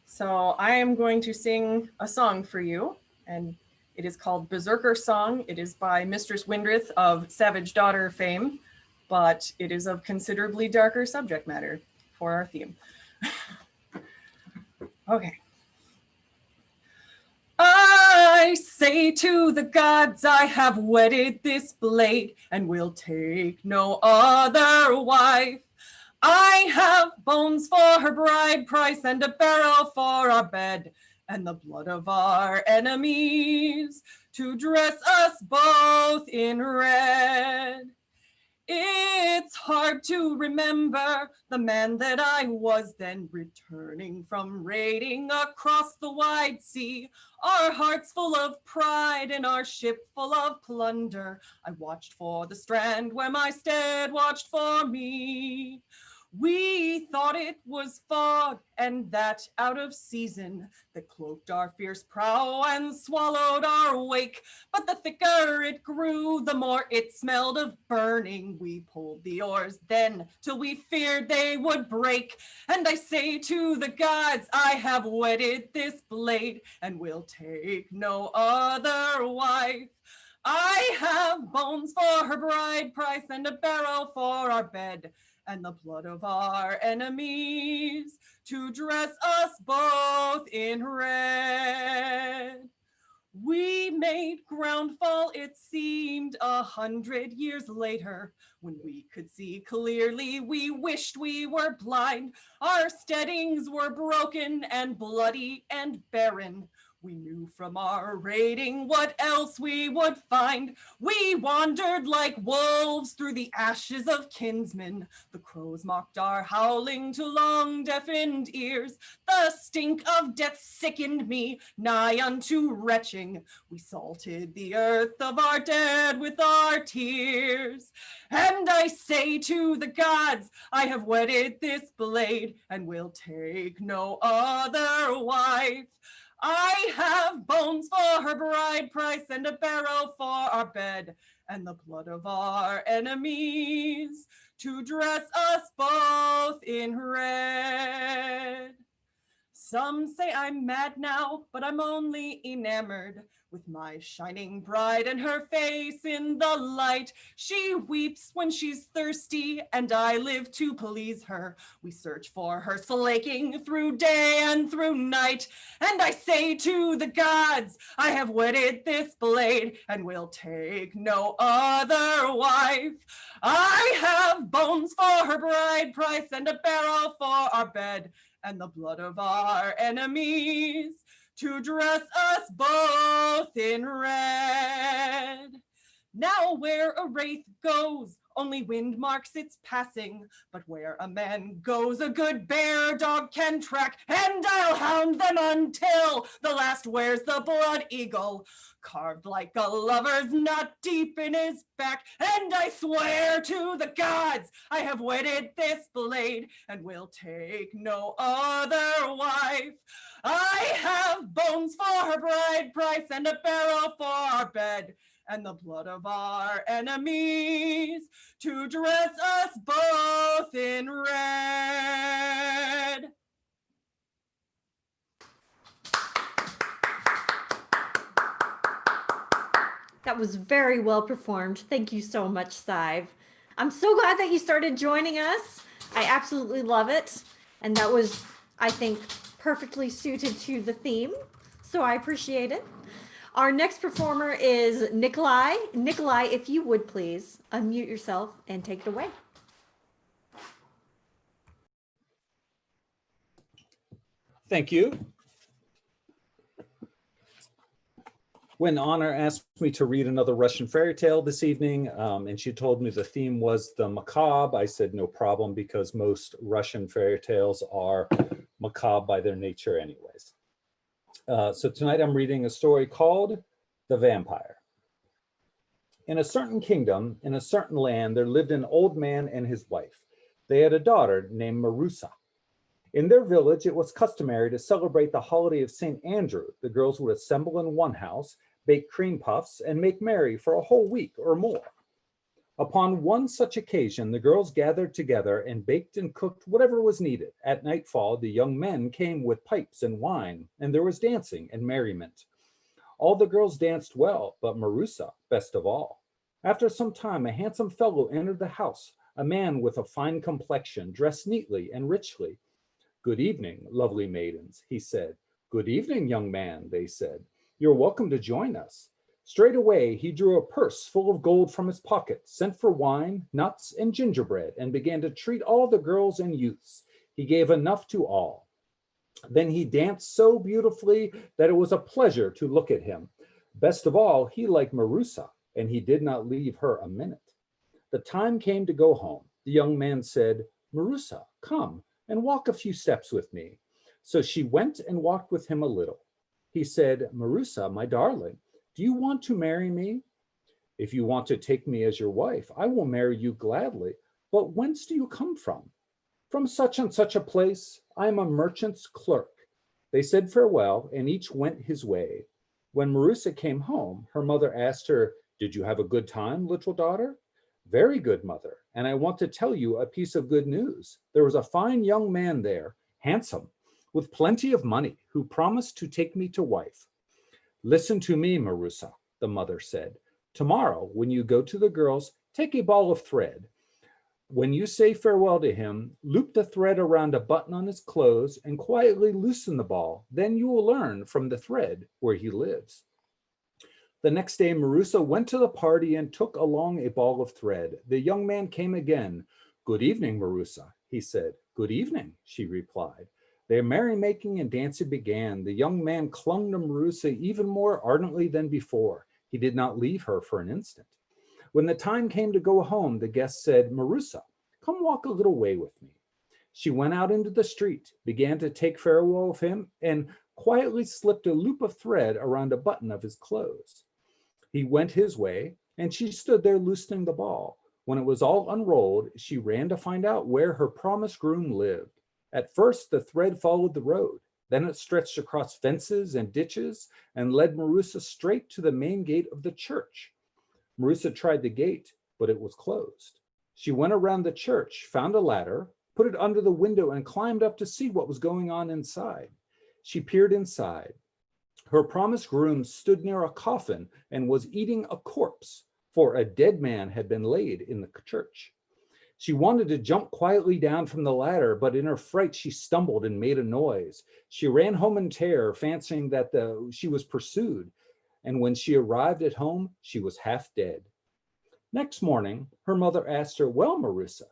I: So I am going to sing a song for you, and it is called Berserker Song. It is by Mistress Windrith of Savage Daughter fame, but it is of considerably darker subject matter for our theme. Okay. I say to the gods, I have wedded this blade and will take no other wife. I have bones for her bride price and a barrel for our bed and the blood of our enemies to dress us both in red. It's hard to remember the man that I was then, returning from raiding across the wide sea, our hearts full of pride and our ship full of plunder. I watched for the strand where my stead watched for me. We thought it was fog and that out of season that cloaked our fierce prow and swallowed our wake. But the thicker it grew, the more it smelled of burning. We pulled the oars then till we feared they would break. And I say to the gods, I have wedded this blade and will take no other wife. I have bones for her bride price and a barrel for our bed and the blood of our enemies to dress us both in red. We made groundfall, it seemed 100 years later. When we could see clearly, we wished we were blind. Our steadings were broken and bloody and barren. We knew from our raiding what else we would find. We wandered like wolves through the ashes of kinsmen. The crows mocked our howling to long deafened ears. The stink of death sickened me, nigh unto retching. We salted the earth of our dead with our tears. And I say to the gods, I have wedded this blade and will take no other wife. I have bones for her bride price and a barrel for our bed and the blood of our enemies to dress us both in red. Some say I'm mad now, but I'm only enamored with my shining bride and her face in the light. She weeps when she's thirsty, and I live to please her. We search for her slaking through day and through night. And I say to the gods, I have wedded this blade and will take no other wife. I have bones for her bride price and a barrel for our bed and the blood of our enemies to dress us both in red. Now where a wraith goes, only wind marks its passing, but where a man goes, a good bear dog can track, and I'll hound them until the last wears the blood eagle, carved like a lover's knot deep in his back. And I swear to the gods, I have wedded this blade and will take no other wife. I have bones for her bride price and a barrel for our bed and the blood of our enemies to dress us both in red.
A: That was very well performed. Thank you so much, Saiv. I'm so glad that you started joining us. I absolutely love it. And that was, I think, perfectly suited to the theme, so I appreciate it. Our next performer is Nikolai. Nikolai, if you would please unmute yourself and take it away.
J: Thank you. When Honor asked me to read another Russian fairy tale this evening, and she told me the theme was the macabre, I said no problem, because most Russian fairy tales are macabre by their nature anyways. So tonight I'm reading a story called The Vampire. In a certain kingdom, in a certain land, there lived an old man and his wife. They had a daughter named Marusa. In their village, it was customary to celebrate the holiday of St. Andrew. The girls would assemble in one house, bake cream puffs, and make merry for a whole week or more. Upon one such occasion, the girls gathered together and baked and cooked whatever was needed. At nightfall, the young men came with pipes and wine, and there was dancing and merriment. All the girls danced well, but Marusa best of all. After some time, a handsome fellow entered the house, a man with a fine complexion, dressed neatly and richly. "Good evening, lovely maidens," he said. "Good evening, young man," they said. "You're welcome to join us." Straight away, he drew a purse full of gold from his pocket, sent for wine, nuts, and gingerbread, and began to treat all the girls and youths. He gave enough to all. Then he danced so beautifully that it was a pleasure to look at him. Best of all, he liked Marusa, and he did not leave her a minute. The time came to go home. The young man said, "Marusa, come and walk a few steps with me." So she went and walked with him a little. He said, "Marusa, my darling, do you want to marry me?" "If you want to take me as your wife, I will marry you gladly. But whence do you come from?" "From such and such a place. I am a merchant's clerk." They said farewell, and each went his way. When Marusa came home, her mother asked her, "Did you have a good time, little daughter?" "Very good, mother, and I want to tell you a piece of good news. There was a fine young man there, handsome, with plenty of money, who promised to take me to wife." "Listen to me, Marusa," the mother said. "Tomorrow, when you go to the girls, take a ball of thread. When you say farewell to him, loop the thread around a button on his clothes and quietly loosen the ball. Then you will learn from the thread where he lives." The next day, Marusa went to the party and took along a ball of thread. The young man came again. "Good evening, Marusa," he said. "Good evening," she replied. Their merrymaking and dancing began. The young man clung to Marusa even more ardently than before. He did not leave her for an instant. When the time came to go home, the guest said, "Marusa, come walk a little way with me." She went out into the street, began to take farewell of him, and quietly slipped a loop of thread around a button of his clothes. He went his way, and she stood there loosening the ball. When it was all unrolled, she ran to find out where her promised groom lived. At first, the thread followed the road. Then it stretched across fences and ditches and led Marusa straight to the main gate of the church. Marusa tried the gate, but it was closed. She went around the church, found a ladder, put it under the window, and climbed up to see what was going on inside. She peered inside. Her promised groom stood near a coffin and was eating a corpse, for a dead man had been laid in the church. She wanted to jump quietly down from the ladder, but in her fright, she stumbled and made a noise. She ran home in terror, fancying that she was pursued. And when she arrived at home, she was half dead. Next morning, her mother asked her, "Well, Marusa,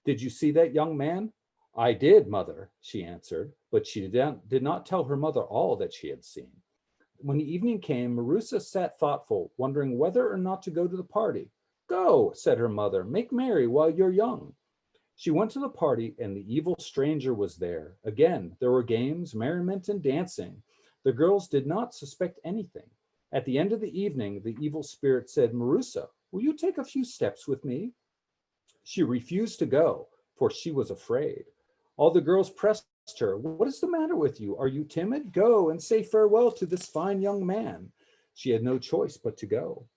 J: did you see that young man?" "I did, mother," she answered, but she did not tell her mother all that she had seen. When evening came, Marusa sat thoughtful, wondering whether or not to go to the party. "Go," said her mother, "make merry while you're young." She went to the party, and the evil stranger was there. Again, there were games, merriment, and dancing. The girls did not suspect anything. At the end of the evening, the evil spirit said, "Marusa, will you take a few steps with me?" She refused to go, for she was afraid. All the girls pressed her. "What is the matter with you? Are you timid? Go and say farewell to this fine young man." She had no choice but to go,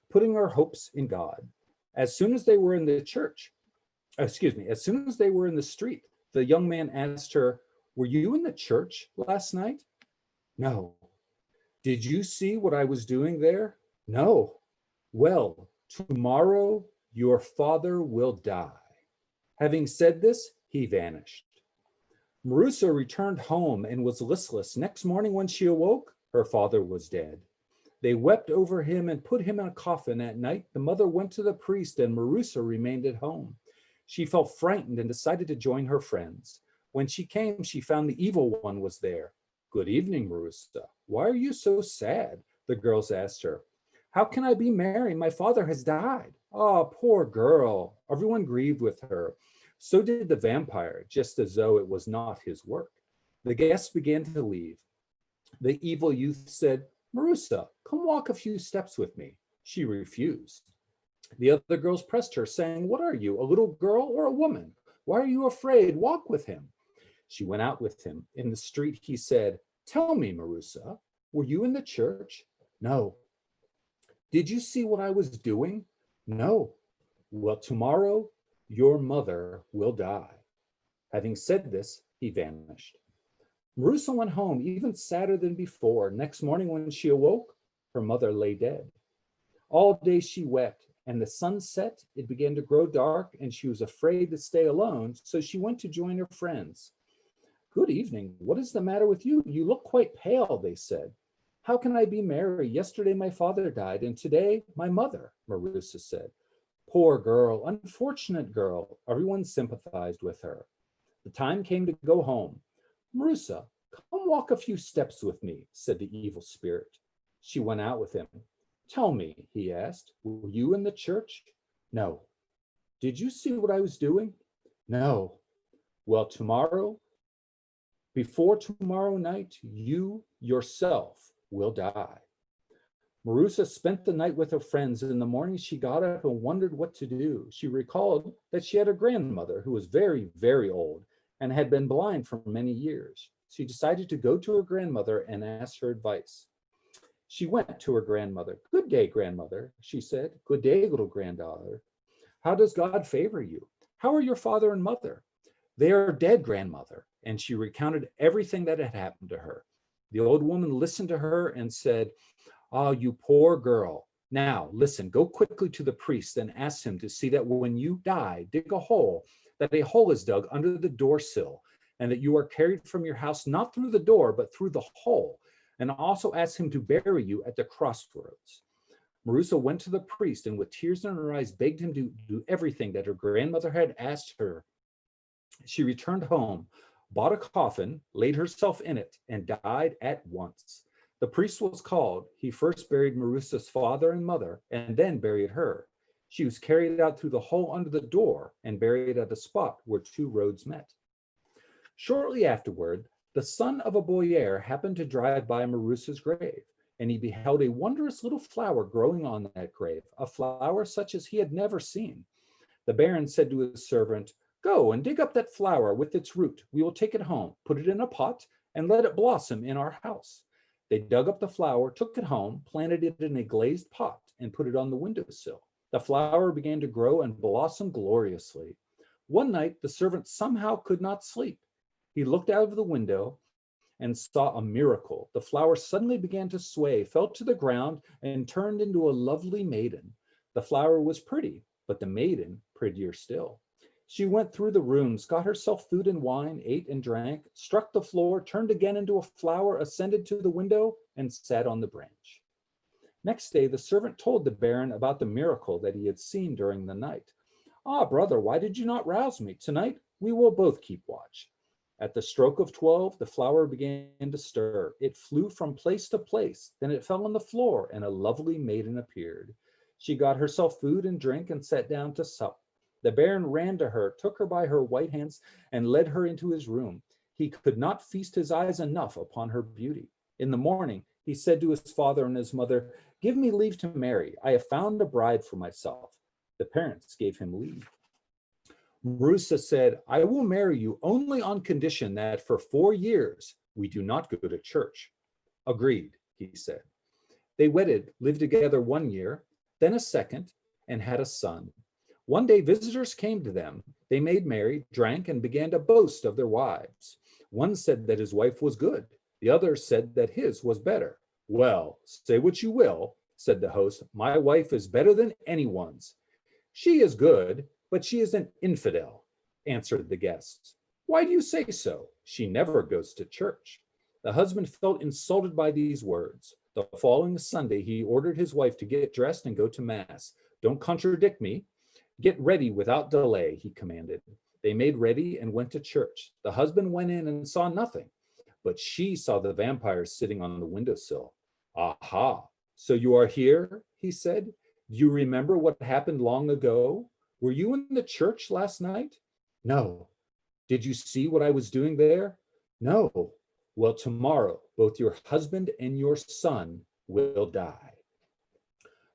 J: putting her hopes in God. As soon as they were in the as soon as they were in the street, the young man asked her, "Were you in the church last night?" "No." "Did you see what I was doing there?" "No." "Well, tomorrow your father will die." Having said this, he vanished. Marusa returned home and was listless. Next morning when she awoke, her father was dead. They wept over him and put him in a coffin. At night, the mother went to the priest and Marusa remained at home. She felt frightened and decided to join her friends. When she came, she found the evil one was there. Good evening, Marusa. Why are you so sad? The girls asked her. How can I be merry? My father has died. Oh, poor girl. Everyone grieved with her. So did the vampire, just as though it was not his work. The guests began to leave. The evil youth said, Marusa, come walk a few steps with me. She refused. The other girls pressed her, saying, What are you, a little girl or a woman? Why are you afraid? Walk with him. She went out with him. In the street, he said, Tell me, Marusa, were you in the church? No. Did you see what I was doing? No. Well, tomorrow, your mother will die. Having said this, he vanished. Marusa went home even sadder than before. Next morning when she awoke, her mother lay dead. All day she wept, and the sun set, it began to grow dark, and she was afraid to stay alone, so she went to join her friends. Good evening. What is the matter with you? You look quite pale, they said. How can I be merry? Yesterday my father died, and today my mother, Marusa said. Poor girl, unfortunate girl. Everyone sympathized with her. The time came to go home. Marusa, come walk a few steps with me, said the evil spirit. She went out with him. Tell me, he asked, were you in the church? No. Did you see what I was doing? No. Well, before tomorrow night, you yourself will die. Marusa spent the night with her friends. In the morning, she got up and wondered what to do. She recalled that she had a grandmother who was very, very old and had been blind for many years. She decided to go to her grandmother and ask her advice. She went to her grandmother. Good day, grandmother, she said. Good day, little granddaughter. How does God favor you? How are your father and mother? They are dead, grandmother. And she recounted everything that had happened to her. The old woman listened to her and said, Oh, you poor girl. Now, listen, go quickly to the priest and ask him to see that when you die, dig a hole, that a hole is dug under the door sill, and that you are carried from your house, not through the door, but through the hole. And also ask him to bury you at the crossroads. Marusa went to the priest and with tears in her eyes begged him to do everything that her grandmother had asked her. She returned home, bought a coffin, laid herself in it, and died at once. The priest was called. He first buried Marusa's father and mother, and then buried her. She was carried out through the hole under the door and buried at a spot where two roads met. Shortly afterward, the son of a boyar happened to drive by Marusa's grave, and he beheld a wondrous little flower growing on that grave, a flower such as he had never seen. The baron said to his servant, Go and dig up that flower with its root. We will take it home, put it in a pot, and let it blossom in our house. They dug up the flower, took it home, planted it in a glazed pot, and put it on the windowsill. The flower began to grow and blossom gloriously. One night, the servant somehow could not sleep. He looked out of the window and saw a miracle. The flower suddenly began to sway, fell to the ground, and turned into a lovely maiden. The flower was pretty, but the maiden prettier still. She went through the rooms, got herself food and wine, ate and drank, struck the floor, turned again into a flower, ascended to the window, and sat on the branch. Next day, the servant told the baron about the miracle that he had seen during the night. Ah, brother, why did you not rouse me? Tonight, we will both keep watch. At the stroke of 12, the flower began to stir. It flew from place to place. Then it fell on the floor, and a lovely maiden appeared. She got herself food and drink and sat down to sup. The baron ran to her, took her by her white hands, and led her into his room. He could not feast his eyes enough upon her beauty. In the morning, he said to his father and his mother, Give me leave to marry. I have found a bride for myself. The parents gave him leave. Marusa said, I will marry you only on condition that for 4 years we do not go to church. Agreed, he said. They wedded, lived together 1 year, then a second, and had a son. One day visitors came to them. They made merry, drank, and began to boast of their wives. One said that his wife was good. The other said that his was better. Well, say what you will, said the host. My wife is better than anyone's. She is good, but she is an infidel, answered the guests. Why do you say so? She never goes to church. The husband felt insulted by these words. The following Sunday, he ordered his wife to get dressed and go to Mass. Don't contradict me. Get ready without delay, he commanded. They made ready and went to church. The husband went in and saw nothing, but she saw the vampire sitting on the windowsill. Aha, so you are here, he said. Do you remember what happened long ago? Were you in the church last night? No. Did you see what I was doing there? No. Well, tomorrow, both your husband and your son will die.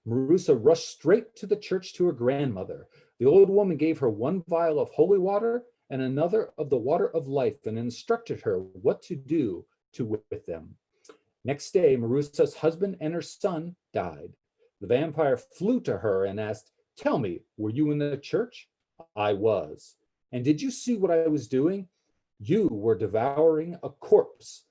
J: Marusa rushed straight to the church to her grandmother. The old woman gave her one vial of holy water and another of the water of life and instructed her what to do with them. Next day, Marusa's husband and her son died. The vampire flew to her and asked, "Tell me, were you in the church?" "I was." "And did you see what I was doing?" "You were devouring a corpse."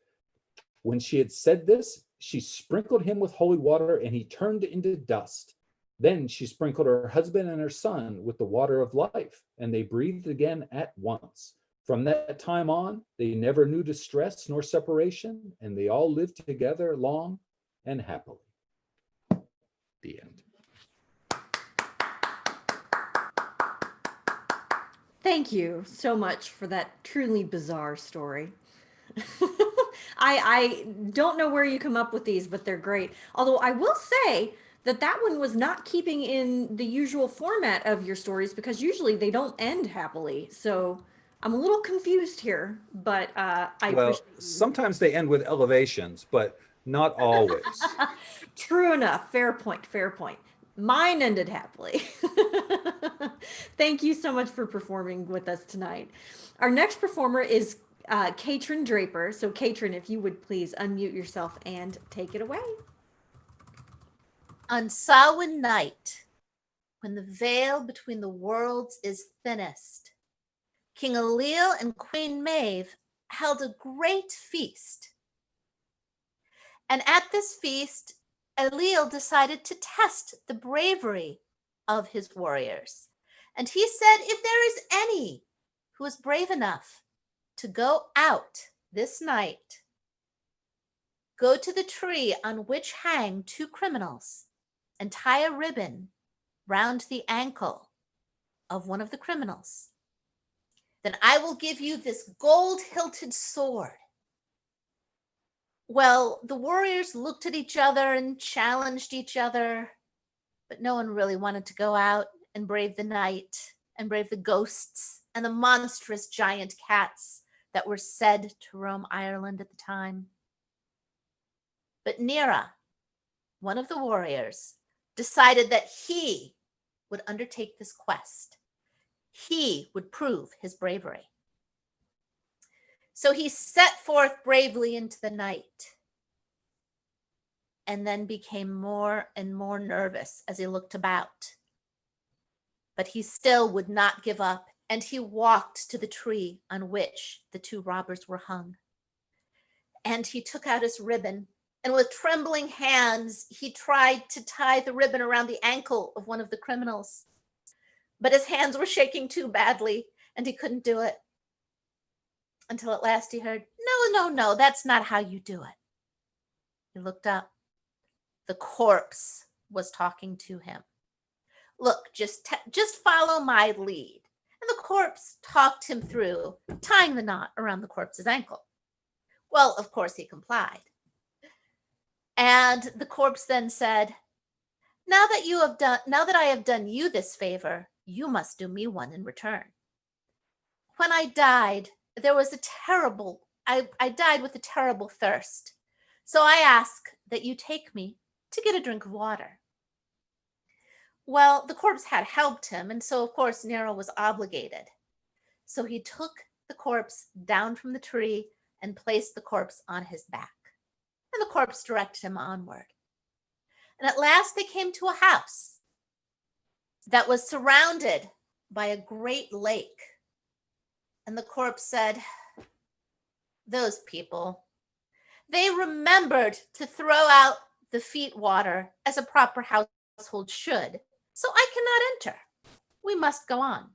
J: When she had said this, she sprinkled him with holy water and he turned into dust. Then she sprinkled her husband and her son with the water of life, and they breathed again at once. From that time on, they never knew distress nor separation, and they all lived together long and happily. The end.
A: Thank you so much for that truly bizarre story. I don't know where you come up with these, but they're great. Although I will say that that one was not keeping in the usual format of your stories, because usually they don't end happily. So I'm a little confused here, but I
J: Well,
A: appreciate you.
J: sometimes they end with elevations, but not always.
A: True enough. Fair point. Fair point. Mine ended happily. Thank you so much for performing with us tonight. Our next performer is Katrin Draper. So, Katrin, if you would please unmute yourself and take it away.
C: On Samhain night, when the veil between the worlds is thinnest, King Alil and Queen Maeve held a great feast. And at this feast, Alil decided to test the bravery of his warriors. And he said, if there is any who is brave enough to go out this night, go to the tree on which hang two criminals and tie a ribbon round the ankle of one of the criminals. Then I will give you this gold-hilted sword. Well, the warriors looked at each other and challenged each other, but no one really wanted to go out and brave the night and brave the ghosts and the monstrous giant cats that were said to roam Ireland at the time. But Nera, one of the warriors, decided that he would undertake this quest. He would prove his bravery. So he set forth bravely into the night and then became more and more nervous as he looked about. But he still would not give up, and he walked to the tree on which the two robbers were hung. And he took out his ribbon, and with trembling hands, he tried to tie the ribbon around the ankle of one of the criminals. But his hands were shaking too badly, and he couldn't do it. Until at last he heard, no, that's not how you do it. He looked up. The corpse was talking to him. Look, just follow my lead. And the corpse talked him through tying the knot around the corpse's ankle. Well, of course he complied. And the corpse then said, now that I have done you this favor, you must do me one in return. When I died, I died with a terrible thirst. So I ask that you take me to get a drink of water. Well, the corpse had helped him, and so of course Nero was obligated. So he took the corpse down from the tree and placed the corpse on his back. And the corpse directed him onward. And at last they came to a house that was surrounded by a great lake. And the corpse said, those people, they remembered to throw out the feet water as a proper household should, so I cannot enter. We must go on.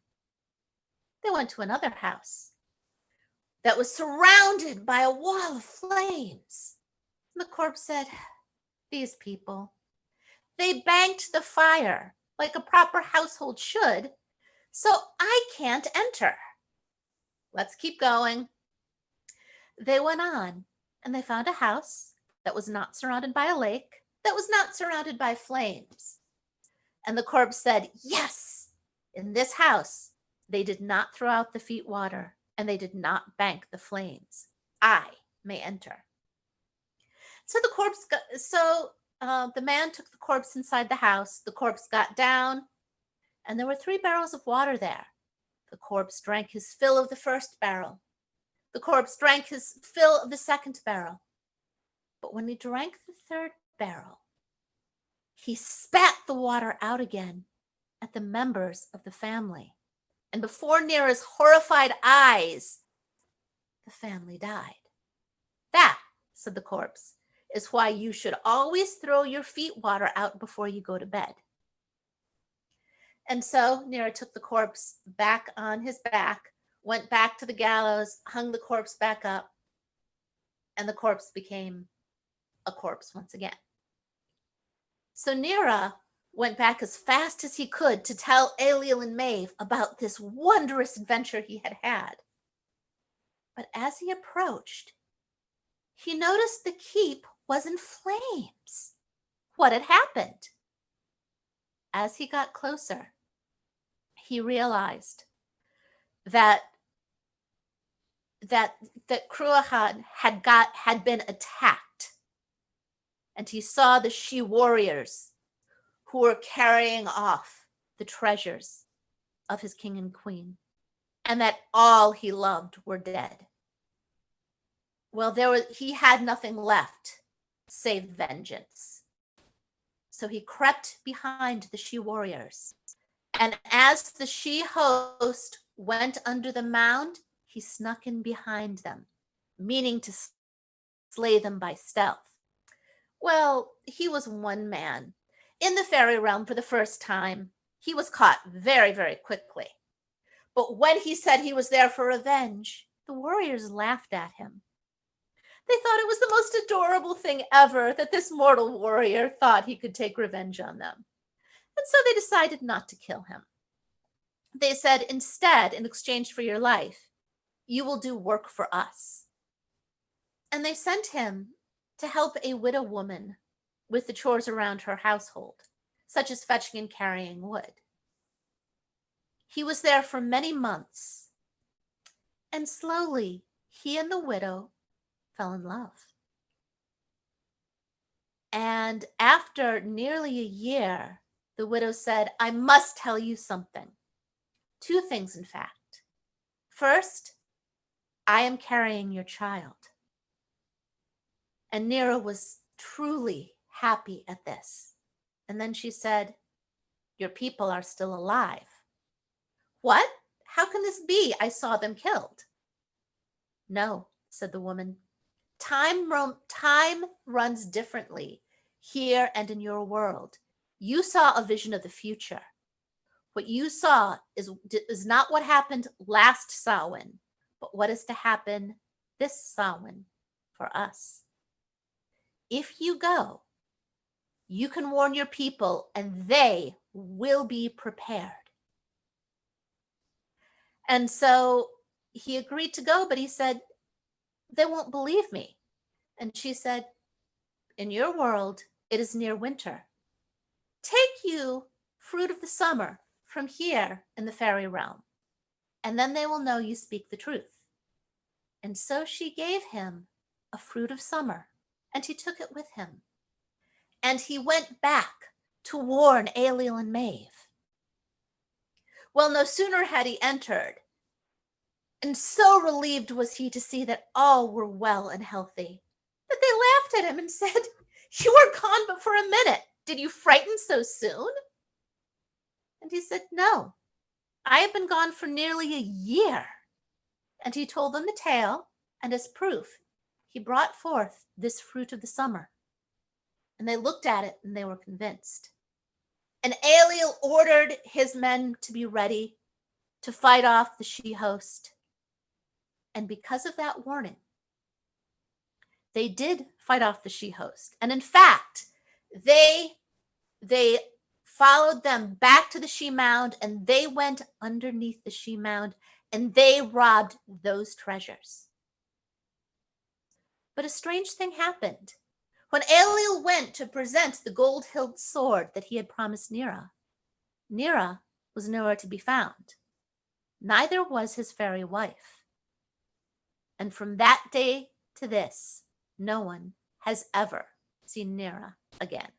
C: They went to another house that was surrounded by a wall of flames. And the corpse said, these people, they banked the fire like a proper household should, so I can't enter. Let's keep going. They went on, and they found a house that was not surrounded by a lake, that was not surrounded by flames. And the corpse said, yes, in this house, they did not throw out the feet water, and they did not bank the flames. I may enter. So the man took the corpse inside the house. The corpse got down, and there were 3 barrels of water there. The corpse drank his fill of the first barrel. The corpse drank his fill of the second barrel. But when he drank the 3rd barrel, he spat the water out again at the members of the family. And before Nera's horrified eyes, the family died. That, said the corpse, is why you should always throw your feet water out before you go to bed. And so Nera took the corpse back on his back, went back to the gallows, hung the corpse back up, and the corpse became a corpse once again. So Nera went back as fast as he could to tell Ailill and Maeve about this wondrous adventure he had had. But as he approached, he noticed the keep was in flames. What had happened? As he got closer, he realized that Cruachan had been attacked, and he saw the she warriors who were carrying off the treasures of his king and queen, and that all he loved were dead. Well, he had nothing left save vengeance. So he crept behind the she warriors, and as the she host went under the mound, he snuck in behind them, meaning to slay them by stealth. Well, he was one man. In the fairy realm for the first time, he was caught very, very quickly. But when he said he was there for revenge, the warriors laughed at him. They thought it was the most adorable thing ever that this mortal warrior thought he could take revenge on them. And so they decided not to kill him. They said, instead, in exchange for your life, you will do work for us. And they sent him to help a widow woman with the chores around her household, such as fetching and carrying wood. He was there for many months, and slowly he and the widow fell in love. And after nearly a year, the widow said, I must tell you something. 2 things, in fact. First, I am carrying your child. And Nera was truly happy at this. And then she said, your people are still alive. What? How can this be? I saw them killed. No, said the woman. Time runs differently here and in your world. You saw a vision of the future. What you saw is not what happened last Samhain, but what is to happen this Samhain for us. If you go, you can warn your people and they will be prepared. And so he agreed to go, but he said, they won't believe me. And she said, in your world, it is near winter. Take you fruit of the summer from here in the fairy realm, and then they will know you speak the truth. And so she gave him a fruit of summer, and he took it with him. And he went back to warn Ailill and Maeve. Well, no sooner had he entered, and so relieved was he to see that all were well and healthy, that they laughed at him and said, you were gone but for a minute. Did you frighten so soon? And he said, no, I have been gone for nearly a year. And he told them the tale, and as proof, he brought forth this fruit of the summer. And they looked at it and they were convinced. And Ailill ordered his men to be ready to fight off the she host. And because of that warning, they did fight off the she-host. And in fact, they followed them back to the she-mound, and they went underneath the she-mound, and they robbed those treasures. But a strange thing happened. When Ailill went to present the gold-hilted sword that he had promised Nera, Nera was nowhere to be found. Neither was his fairy wife. And from that day to this, no one has ever seen Nera again.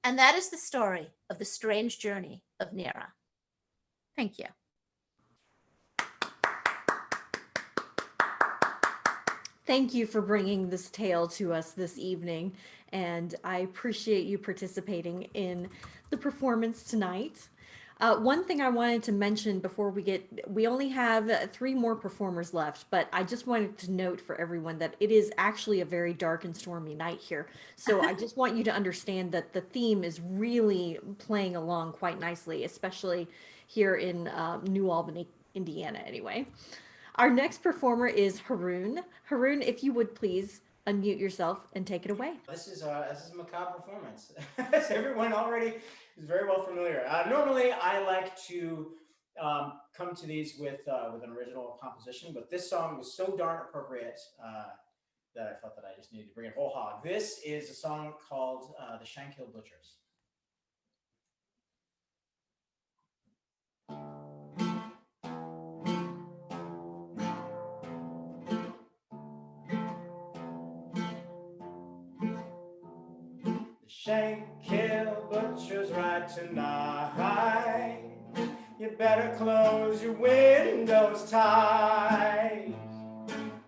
C: And that is the story of the strange journey of Nera. Thank you.
A: Thank you for bringing this tale to us this evening, and I appreciate you participating in the performance tonight. One thing I wanted to mention before we only have 3 more performers left, but I just wanted to note for everyone that it is actually a very dark and stormy night here. So I just want you to understand that the theme is really playing along quite nicely, especially here in New Albany, Indiana, anyway. Our next performer is Haroon. Haroon, if you would please unmute yourself and take it away.
K: This is a macabre performance. As everyone already is very well familiar. Normally, I like to come to these with an original composition, but this song was so darn appropriate that I felt that I just needed to bring it whole hog. This is a song called "The Shankill Butchers." Shankill Butchers ride tonight. You better close your windows tight.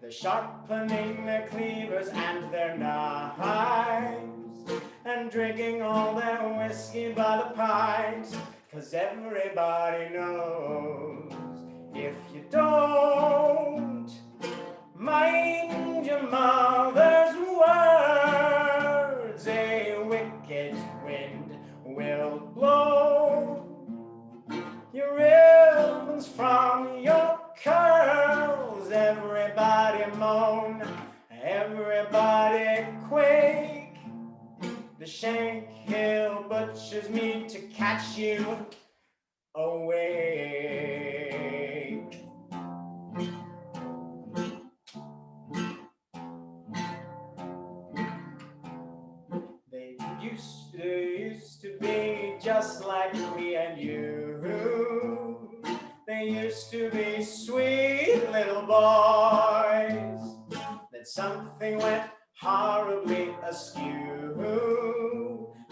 K: They're sharpening their cleavers and their knives, and drinking all their whiskey by the pint. 'Cause everybody knows if you don't mind your mother's words, a wicked wind will blow your ribbons from your curls. Everybody moan, everybody quake. The Shankill Butchers mean to catch you awake. They used to be just like me and you. They used to be sweet little boys. Then something went horribly askew.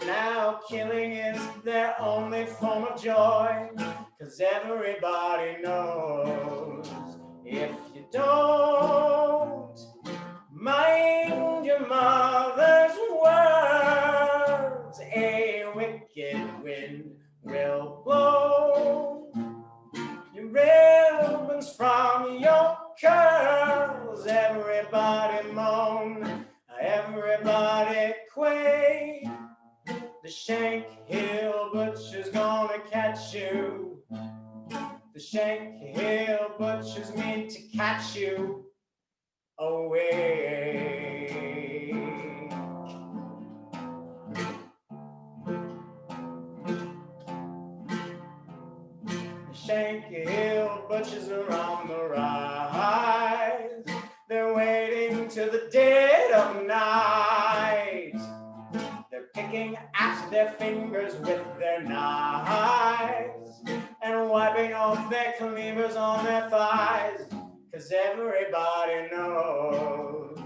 K: Now killing is their only form of joy. 'Cause everybody knows if you don't mind your mother's words, a wicked wind will blow your ribbons from your curls. Everybody moan, everybody quake. The Shankill Butcher's gonna catch you. The Shankill Butchers mean to catch you away. The Shankill Butchers are on the rise. They're waiting till the dead of night. They're picking at their fingers with their knives and wiping off their cleavers on their thighs. 'Cause everybody knows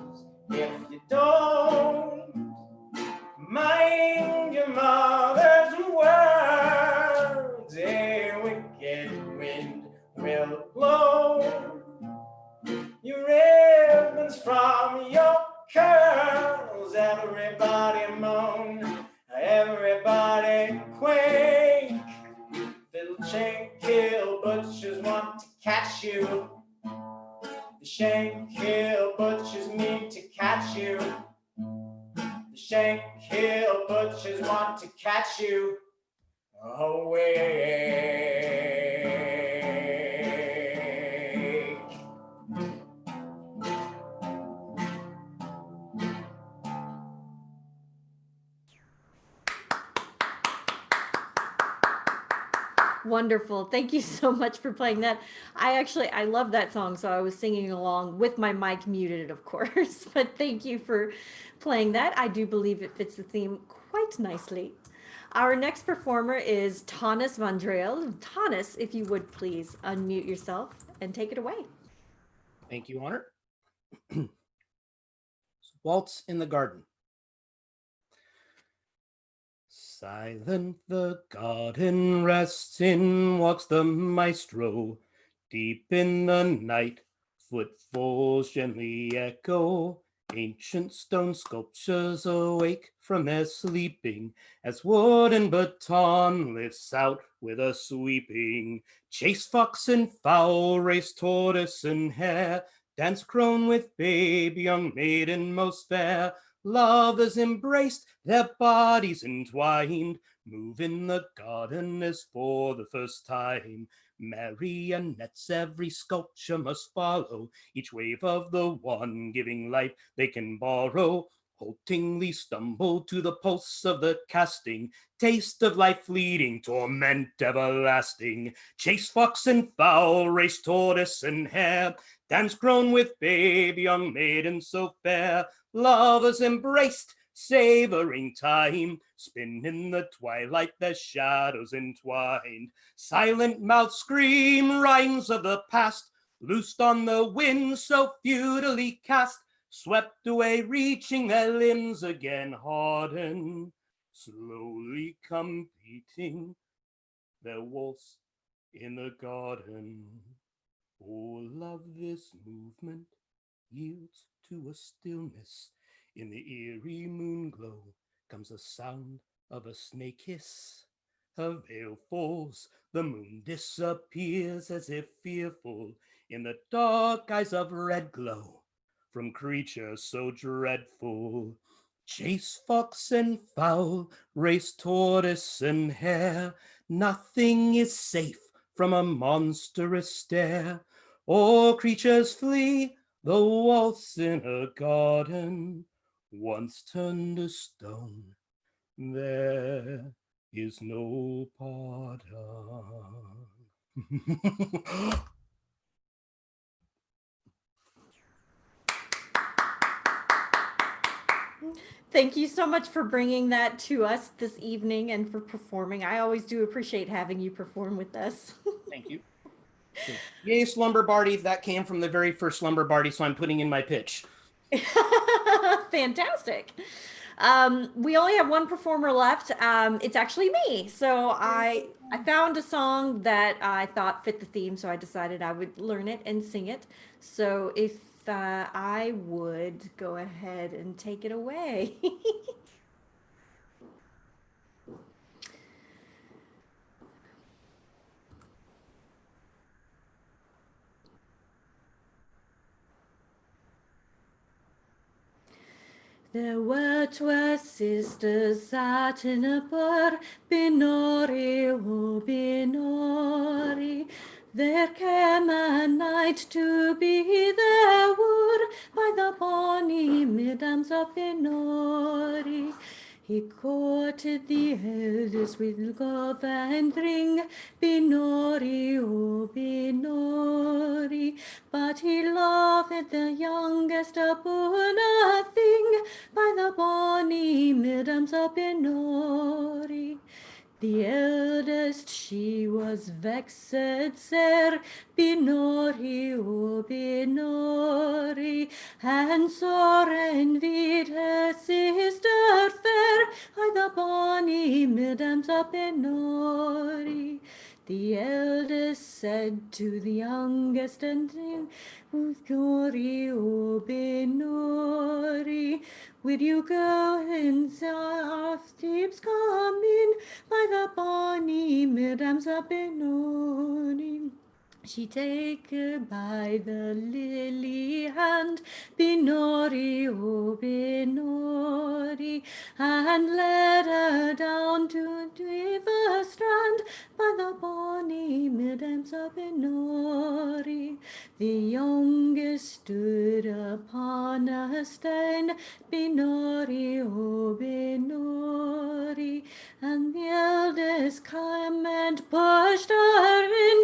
K: if you don't mind your mother's words, a wicked wind will blow your ribbons from your curls. Everybody moan, everybody quake. Little Shankill Butchers want to catch you. The Shankill Butchers need to catch you. The Shankill Butchers want to catch you away.
A: Wonderful. Thank you so much for playing that. I love that song, so I was singing along with my mic muted, of course. But thank you for playing that. I do believe it fits the theme quite nicely. Our next performer is Tanis Van Driel. Tanis, if you would please unmute yourself and take it away.
L: Thank you, Honor. Waltz in the Garden. Silent the garden rests, in walks the maestro. Deep in the night, footfalls gently echo. Ancient stone sculptures awake from their sleeping, as wooden baton lifts out with a sweeping. Chase fox and fowl, race tortoise and hare, dance crone with babe, young maiden most fair. Lovers embraced, their bodies entwined, move in the garden as for the first time. Marionettes every sculpture must follow, each wave of the one giving life they can borrow. Haltingly stumble to the pulse of the casting, taste of life fleeting, torment everlasting. Chase fox and fowl, race tortoise and hare, dance crone with babe, young maiden so fair. Lovers embraced, savoring time, spin in the twilight, their shadows entwined. Silent mouths scream rhymes of the past, loosed on the wind so futilely cast, swept away, reaching their limbs again hardened, slowly competing their waltz in the garden. Oh, love, this movement yields to a stillness. In the eerie moon glow comes the sound of a snake hiss. A veil falls, the moon disappears as if fearful in the dark eyes of red glow from creatures so dreadful. Chase fox and fowl, race tortoise and hare, nothing is safe from a monstrous stare. All creatures flee, the waltz in a garden once turned to stone, there is no pardon.
A: Thank you so much for bringing that to us this evening and for performing. I always do appreciate having you perform with us.
L: Thank you. Yay, Slumber Bardy. That came from the very first Slumber Bardy, so I'm putting in my pitch.
A: Fantastic. We only have one performer left. It's actually me. So I found a song that I thought fit the theme, so I decided I would learn it and sing it. So if I would go ahead and take it away. There were 2 sisters sat in a burr, Binori, oh Binori. There came a knight to be their wooer by the bonny midams of Binori. He courted the eldest with glove and ring, Binori, oh Binori. But he loved the youngest above nothing, by the bonny midams of Binori. The eldest she was vexed sair, Binori, oh Binori, and sore envied her sister fair, by the bonny midams of Binori. The eldest said to the youngest, and Binori, oh Binori, will you go and steeps come in, by the bonny midams of Binori? She take her by the lily hand, Binori, oh Binori, and led her down to the strand, by the bonny midlands of Benori. The youngest stood upon a stone, Benori, oh Benori, and the eldest came and pushed her in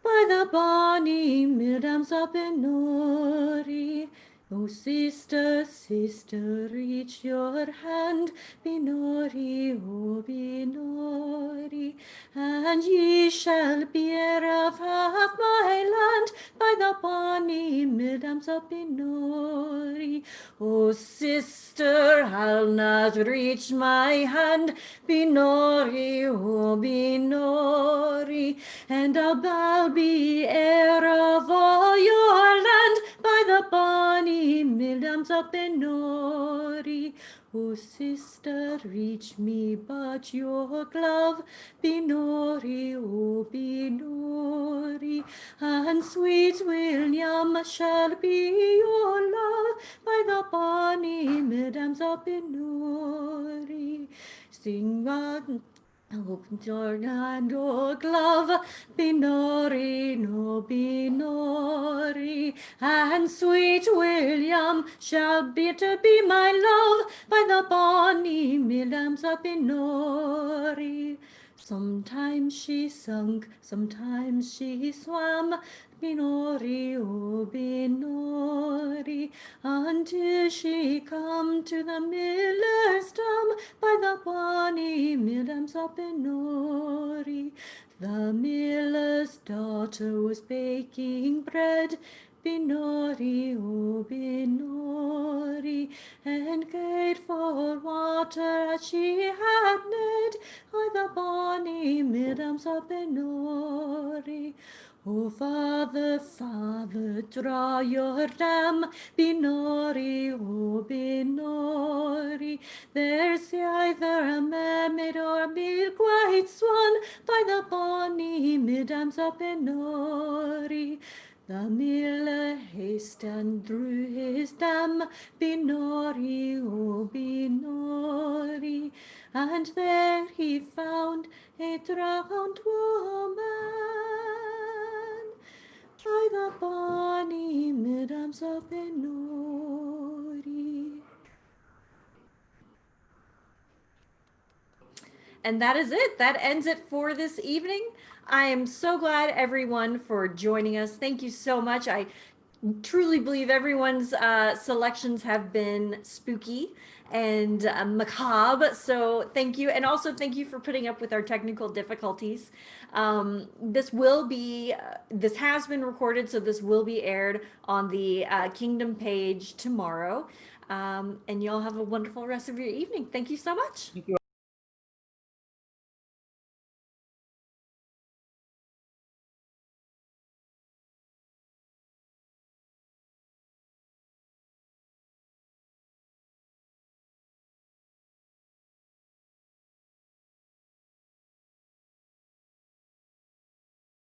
A: by the bonny midlands of Benori. Oh, sister, sister, reach your hand, Benori, oh, Benori, and ye shall bear of half my land by the bonny midlands of Benori. Oh, sister, I'll not reach my hand, Benori, oh, Benori, and I'll be heir of all your land by the bonny midlands of Benori. Oh, sister, reach me but your glove, Benori, oh, Benori, and sweet William shall be your love by the bonny midlands of Benori. Sing on. Open door and oh glove, Benori, no Benori, and sweet William shall be to be my love by the bonny midlands of Benori. Sometimes she sunk, sometimes she swam, Benori, oh Benori, until she come to the miller's dam by the bonny midlands of Benori. The miller's daughter was baking bread, Benori, oh Benori, and cared for water as she had need by the bonny midlands of Benori. Oh, father, father, draw your dam, Benori, oh, Benori. There's either a mermaid or a milk-white swan by the bonny midlands of Benori. The miller hastened through his dam, Benori, oh, Benori, and there he found a drowned woman by the bonny midlands of Benori. And that is it. That ends it for this evening. I am so glad everyone for joining us. Thank you so much. I truly believe everyone's selections have been spooky and macabre. So thank you. And also thank you for putting up with our technical difficulties. This has been recorded, so this will be aired on the Kingdom page tomorrow. And y'all have a wonderful rest of your evening. Thank you so much.
L: Thank you.